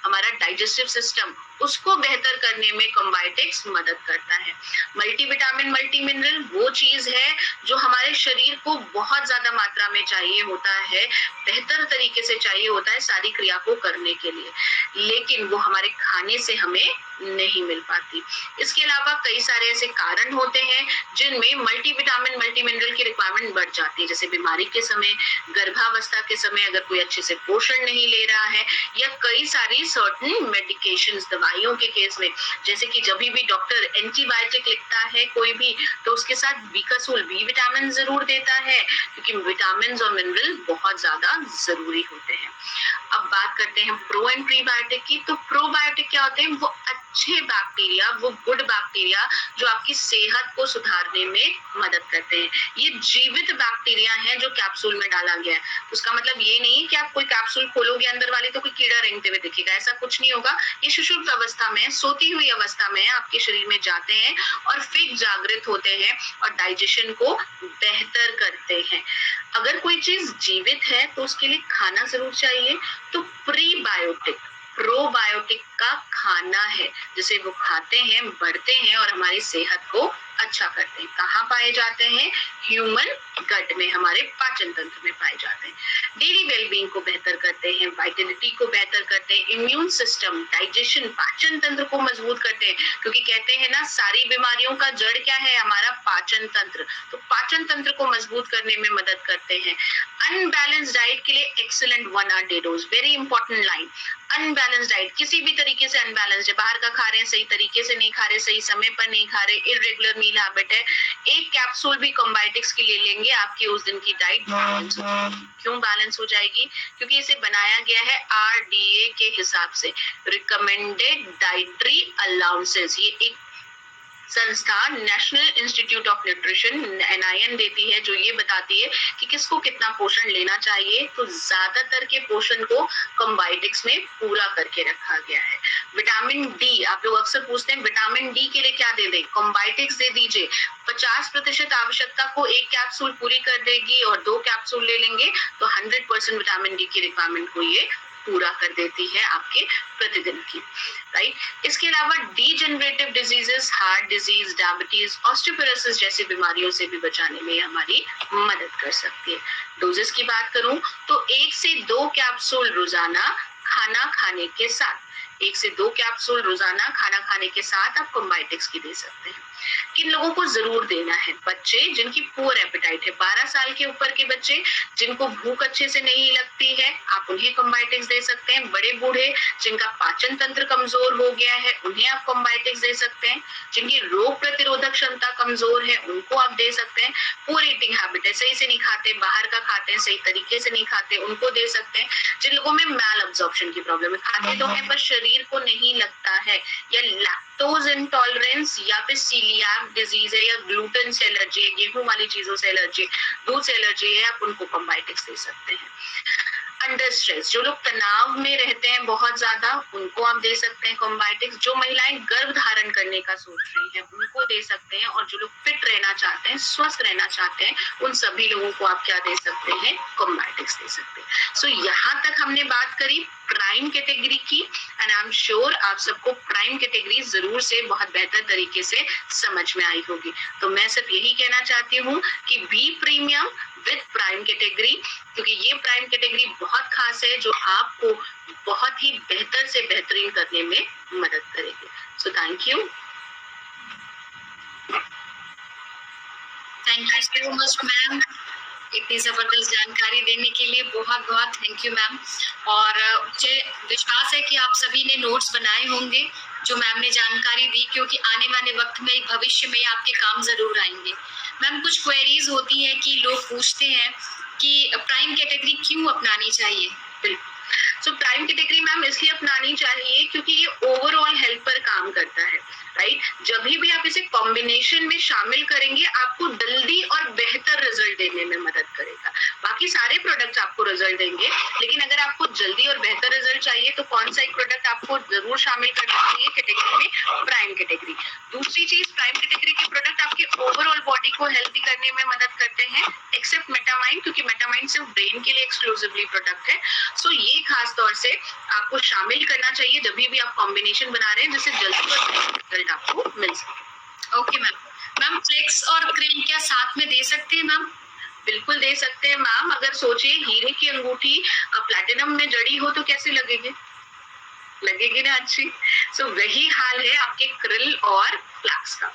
हमारा डाइजेस्टिव सिस्टम, उसको बेहतर करने में कॉम्बाइटिक्स मदद करता है। मल्टीविटामिन, मल्टी मिनरल वो चीज है जो हमारे शरीर को बहुत ज्यादा मात्रा में चाहिए होता है, बेहतर तरीके से चाहिए होता है सारी क्रिया को करने के लिए, लेकिन वो हमारे खाने से हमें नहीं मिल पाती। इसके अलावा कई सारे ऐसे कारण होते हैं जिनमें मल्टीविटामिन, मल्टी मिनरल की रिक्वायरमेंट बढ़ जाती है, जैसे बीमारी के समय, गर्भावस्था के समय अगर कोई अच्छे से पोषण नहीं ले रहा है, या कई सारी सर्टेन मेडिकेशंस, दवाइयों के केस में, जैसे कि जब भी डॉक्टर एंटीबायोटिक लिखता है कोई भी, तो उसके साथ बीकासूल, बी विटामिन जरूर देता है, क्योंकि विटामिन और मिनरल बहुत ज्यादा जरूरी होते हैं। अब बात करते हैं प्रो एंड प्रीबायोटिक की। तो प्रोबायोटिक क्या होते हैं? वो अच्छे बैक्टीरिया, वो गुड बैक्टीरिया जो आपकी सेहत को सुधारने में मदद करते हैं। ये जीवित बैक्टीरिया हैं जो कैप्सूल में डाला गया है। उसका मतलब ये नहीं है कि आप कोई कैप्सूल खोलोगे अंदर वाले तो कोई कीड़ा रेंगते हुए दिखेगा, ऐसा कुछ नहीं होगा। ये सुषुप्त अवस्था में, सोती हुई अवस्था में आपके शरीर में जाते हैं और फिर जागृत होते हैं और डाइजेशन को बेहतर करते हैं। अगर कोई चीज जीवित है तो उसके लिए खाना जरूर चाहिए, तो प्रीबायोटिक, प्रोबायोटिक का खाना है, जिसे वो खाते हैं, बढ़ते हैं और हमारी सेहत को अच्छा करते हैं। कहाँ पाए जाते हैं? ह्यूमन गट में, हमारे पाचन तंत्र में पाए जाते हैं। डेली वेलबींग को बेहतर करते हैं, वाइटलिटी को बेहतर करते हैं, इम्यून सिस्टम, डाइजेशन, पाचन तंत्र को मजबूत करते हैं, क्योंकि कहते हैं ना सारी बीमारियों का जड़ क्या है? हमारा पाचन तंत्र। तो पाचन तंत्र को मजबूत करने में मदद करते हैं। अनबैलेंस डाइट के लिए excellent 1 hour day dose, very important line. Unbalance diet, किसी भी तरीके से अनबैलेंस है, बाहर का खा रहे हैं, सही तरीके से नहीं खा रहे, सही समय पर नहीं खा रहे, इरेगुलर मील हैबिट है, एक कैप्सूल भी कॉम्बायोटिक्स की ले लेंगे, आपकी उस दिन की डाइट बैलेंस हो जाएगी। क्यों बैलेंस हो जाएगी? क्योंकि इसे बनाया गया है RDA के हिसाब से, रिकमेंडेड डाइटरी अलाउंसेस। ये एक संस्था national institute of nutrition NIN देती है, जो ये बताती है कि किसको कितना पोषण लेना चाहिए। तो ज्यादातर के पोषण को कॉम्बायोटिक्स में पूरा करके रखा गया है। विटामिन डी, आप लोग अक्सर पूछते हैं विटामिन डी के लिए क्या दे दें? कॉम्बायोटिक्स दे दीजिए। 50% आवश्यकता को एक कैप्सूल पूरी कर देगी, और 2 कैप्सूल ले लेंगे तो 100% विटामिन डी की रिक्वायरमेंट को ये पूरा कर देती है आपके प्रतिदिन की, राइट। इसके अलावा degenerative diseases, heart disease, diabetes, osteoporosis जैसी बीमारियों से भी बचाने में हमारी मदद कर सकती है। डोजेस की बात करूं तो 1 से 2 कैप्सूल रोजाना खाना खाने के साथ, 1 से 2 कैप्सूल रोजाना खाना खाने के साथ आप कॉम्बायोटिक्स की दे सकते हैं। किन लोगों को जरूर देना है? बच्चे जिनकी पुअर एपेटाइट है, 12 साल के ऊपर के बच्चे जिनको भूख अच्छे से नहीं लगती है, आप उन्हें कॉम्बायोटिक्स दे सकते हैं। बड़े बूढ़े जिनका पाचन तंत्र कमजोर हो गया है, उन्हें आप कॉम्बायोटिक्स दे सकते हैं। जिनकी रोग प्रतिरोधक क्षमता कमजोर है, उनको आप दे सकते हैं। पुअर ईटिंग हैबिट है, सही से नहीं खाते, बाहर का खाते हैं, सही तरीके से नहीं खाते, उनको दे सकते हैं। जिन लोगों में मैल अब्जॉर्प्शन की प्रॉब्लम है, खाते तो है पर शरीर को नहीं लगता है, या लैक्टोज इंटॉलरेंस, या फिर सीलियाक डिजीज है, या ग्लूटेन से एलर्जी है, गेहूं वाली चीजों से एलर्जी, दूध से एलर्जी है, आप उनको कॉम्बायोटिक्स दे सकते हैं। अंडर स्ट्रेस, जो लोग तनाव में रहते हैं बहुत ज्यादा, उनको आप दे सकते हैं कॉम्बायोटिक्स। जो महिलाएं गर्भ धारण करने का सोच रही हैं, उनको दे सकते हैं। और जो लोग फिट रहना चाहते हैं, स्वस्थ रहना चाहते हैं, उन सभी लोगों को आप क्या दे सकते हैं? कॉम्बायोटिक्स दे सकते हैं। सो यहाँ तक हमने बात करी प्राइम कैटेगरी की, एंड आई एम श्योर आप सबको प्राइम कैटेगरी जरूर से बहुत बेहतर तरीके से समझ में आई होगी। तो मैं सिर्फ यही कहना चाहती हूँ कि B premium with prime category, क्योंकि ये प्राइम कैटेगरी बहुत खास है जो आपको बहुत ही बेहतर से बेहतरीन करने में मदद करेगी। So thank you. Thank you so much ma'am, इतनी जबरदस्त जानकारी देने के लिए बहुत बहुत थैंक यू मैम। और मुझे विश्वास है कि आप सभी ने नोट्स बनाए होंगे जो मैम ने जानकारी दी, क्योंकि आने वाले वक्त में भविष्य में आपके काम जरूर आएंगे। मैम कुछ क्वेरीज होती है कि लोग पूछते हैं कि प्राइम कैटेगरी क्यों अपनानी चाहिए? बिल्कुल। सो प्राइम कैटेगरी मैम इसलिए अपनानी चाहिए क्योंकि ये ओवरऑल हेल्थ पर काम करता है, राइट। जब भी आप इसे कॉम्बिनेशन में शामिल करेंगे, आपको जल्दी और बेहतर रिजल्ट देने में मदद करेगा। बाकी सारे प्रोडक्ट्स आपको रिजल्ट देंगे, लेकिन अगर आपको जल्दी और बेहतर रिजल्ट चाहिए तो कौन सा एक प्रोडक्ट आपको जरूर शामिल करना चाहिए कैटेगरी में? Prime category. दूसरी चीज, प्राइम कैटेगरी के प्रोडक्ट आपके ओवरऑल बॉडी को हेल्थी करने में मदद करते हैं, एक्सेप्ट मेटामाइन, क्योंकि मेटामाइन सिर्फ ब्रेन के लिए एक्सक्लूसिवली प्रोडक्ट है। सो ये खास तौर से आपको शामिल करना चाहिए जब भी आप कॉम्बिनेशन बना रहे हैं, जिससे जल्दी और रिजल्ट आपको मिल सके। Okay ma'am. मैम फ्लेक्स और क्रेन क्या साथ में दे सकते हैं मैम? बिल्कुल दे सकते हैं मैम। अगर सोचिए हीरे की अंगूठी प्लैटिनम में जड़ी हो तो कैसी लगेगी? लगेगी ना अच्छी। सो वही हाल है आपके क्रिल और फ्लैक्स का।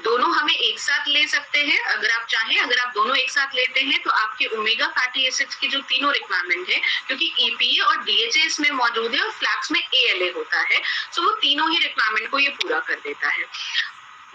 दोनों हमें एक साथ ले सकते हैं अगर आप चाहें। अगर आप दोनों एक साथ लेते हैं तो आपके ओमेगा फैटी एसिड्स की जो तीनों रिक्वायरमेंट है, क्योंकि EPA और DHA इसमें मौजूद है और फ्लैक्स में ALA होता है, सो वो तीनों ही रिक्वायरमेंट को ये पूरा कर देता है।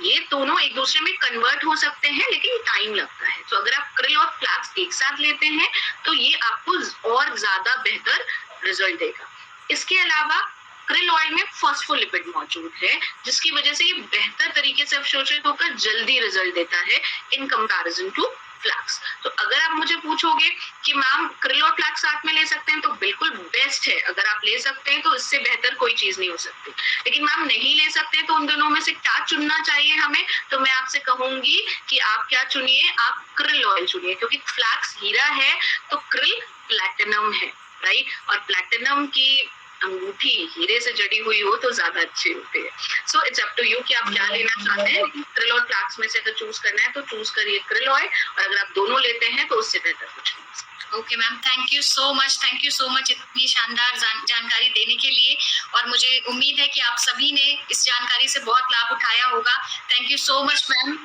ये दोनों एक दूसरे में कन्वर्ट हो सकते हैं, लेकिन टाइम लगता है। तो अगर आप क्रिल और फ्लैक्स एक साथ लेते हैं तो ये आपको और ज्यादा बेहतर रिजल्ट देगा। इसके अलावा krill ऑयल में फॉस्फोलिपिड मौजूद है, जिसकी वजह से ये बेहतर तरीके से अवशोषित होकर जल्दी रिजल्ट देता है इन कंपैरिजन टू फ्लैक्स। तो अगर आप मुझे पूछोगे कि मैम krill और फ्लैक्स साथ में ले सकते हैं, तो बिल्कुल बेस्ट है। अगर आप ले सकते हैं तो इससे बेहतर कोई चीज नहीं हो सकती। लेकिन मैम नहीं ले सकते तो उन दोनों में से क्या चुनना चाहिए हमें, तो मैं आपसे कहूंगी कि आप क्या चुनिए, आप krill ऑयल चुनिए, क्योंकि फ्लैक्स हीरा है तो krill प्लैटिनम है, राइट। और प्लैटिनम की अंगूठी हीरे से जड़ी हुई हो तो ज्यादा अच्छी होती है। So it's up to you कि आप क्या लेना चाहते हैं। krill और फ्लैक्स में से अगर चूज करना है तो चूज करिए krill ऑयल, और अगर आप दोनों लेते हैं तो उससे बेहतर कुछ नहीं। Okay ma'am, thank you so much इतनी शानदार जानकारी देने के लिए। और मुझे उम्मीद है कि आप सभी ने इस जानकारी से बहुत लाभ उठाया होगा। Thank you so much ma'am,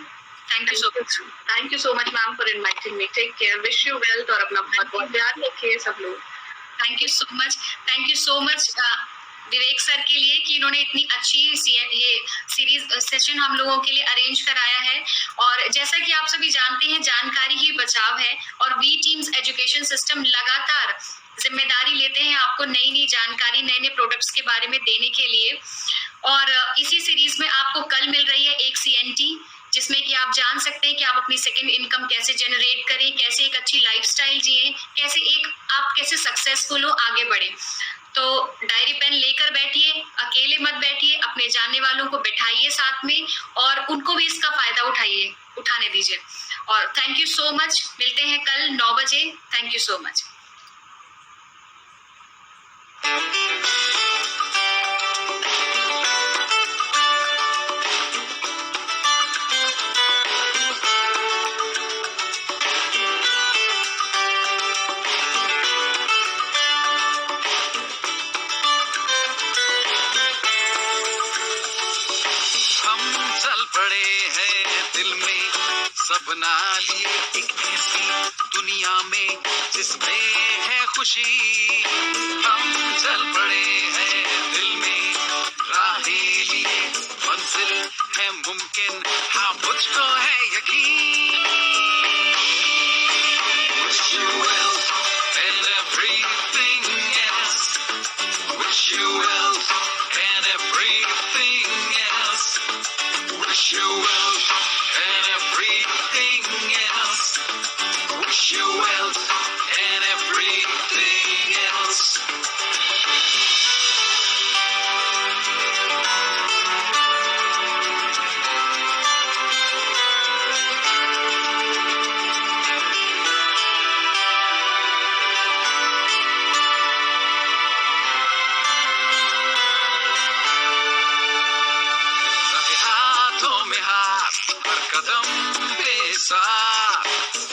thank you so much ma'am for inviting me. Take care, wish you wealth, और अपना बहुत बहुत ध्यान रखिए सब लोग। Thank you so much Vivek sir के लिए कि इन्होंने इतनी अच्छी ये सीरीज सेशन हम लोगों के लिए अरेंज कराया है। और जैसा कि आप सभी जानते हैं, जानकारी ही बचाव है, और वी टीम्स एजुकेशन सिस्टम लगातार जिम्मेदारी लेते हैं आपको नई नई जानकारी, नए नए प्रोडक्ट्स के बारे में देने के लिए। और इसी सीरीज में आपको कल मिल रही है एक CNT, जिसमें कि आप जान सकते हैं कि आप अपनी सेकंड इनकम कैसे जनरेट करें, कैसे एक अच्छी लाइफस्टाइल जिए, कैसे सक्सेसफुल हो, आगे बढ़े। तो डायरी पेन लेकर बैठिए, अकेले मत बैठिए, अपने जानने वालों को बैठाइए साथ में, और उनको भी इसका फायदा उठाने दीजिए। और थैंक यू सो मच, मिलते हैं कल 9 बजे। Thank you so much. बना लिए एक ऐसी दुनिया में जिसमें है खुशी। हम चल पड़े हैं दिल में राहें लिए, मंजिल है मुमकिन, हाँ मुझको है यकीन। Wish you well and everything else. Wish you well and everything else. Wish you well and everything else. Wish you well and everything else.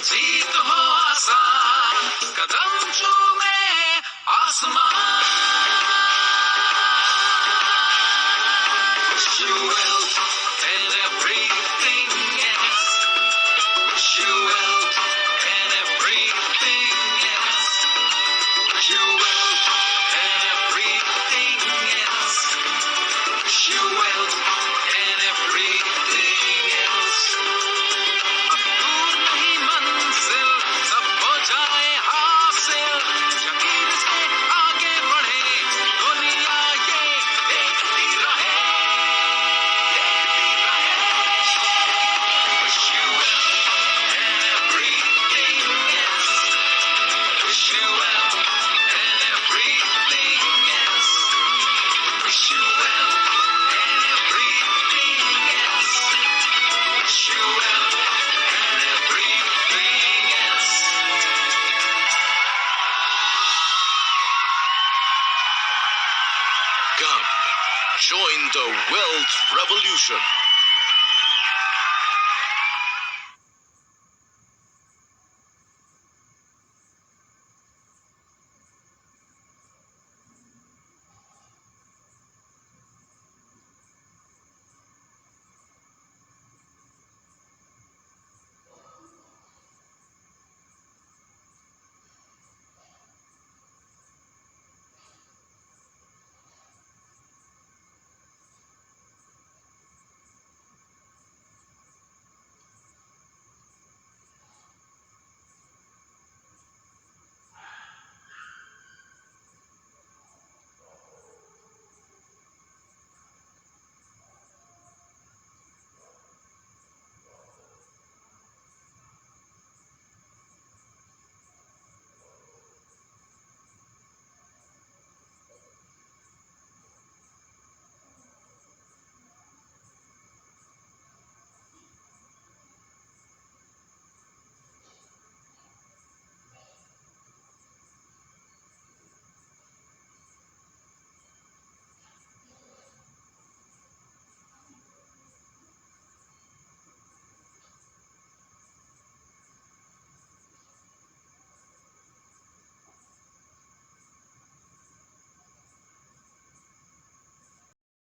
जीत हो आसान, कदम चूमे आसमान। Wish you well and everything else. Wish you well and everything else. Wish you well and everything else. Wish you well and everything else. जाए हासिल, यकीन से आगे बढ़े, दुनिया ये देखती रहे, देखती रहे। Wish you well and everything else. Wish you well and everything else. Wish you well and everything else. Wish you well and everything else. Come, join the wealth revolution.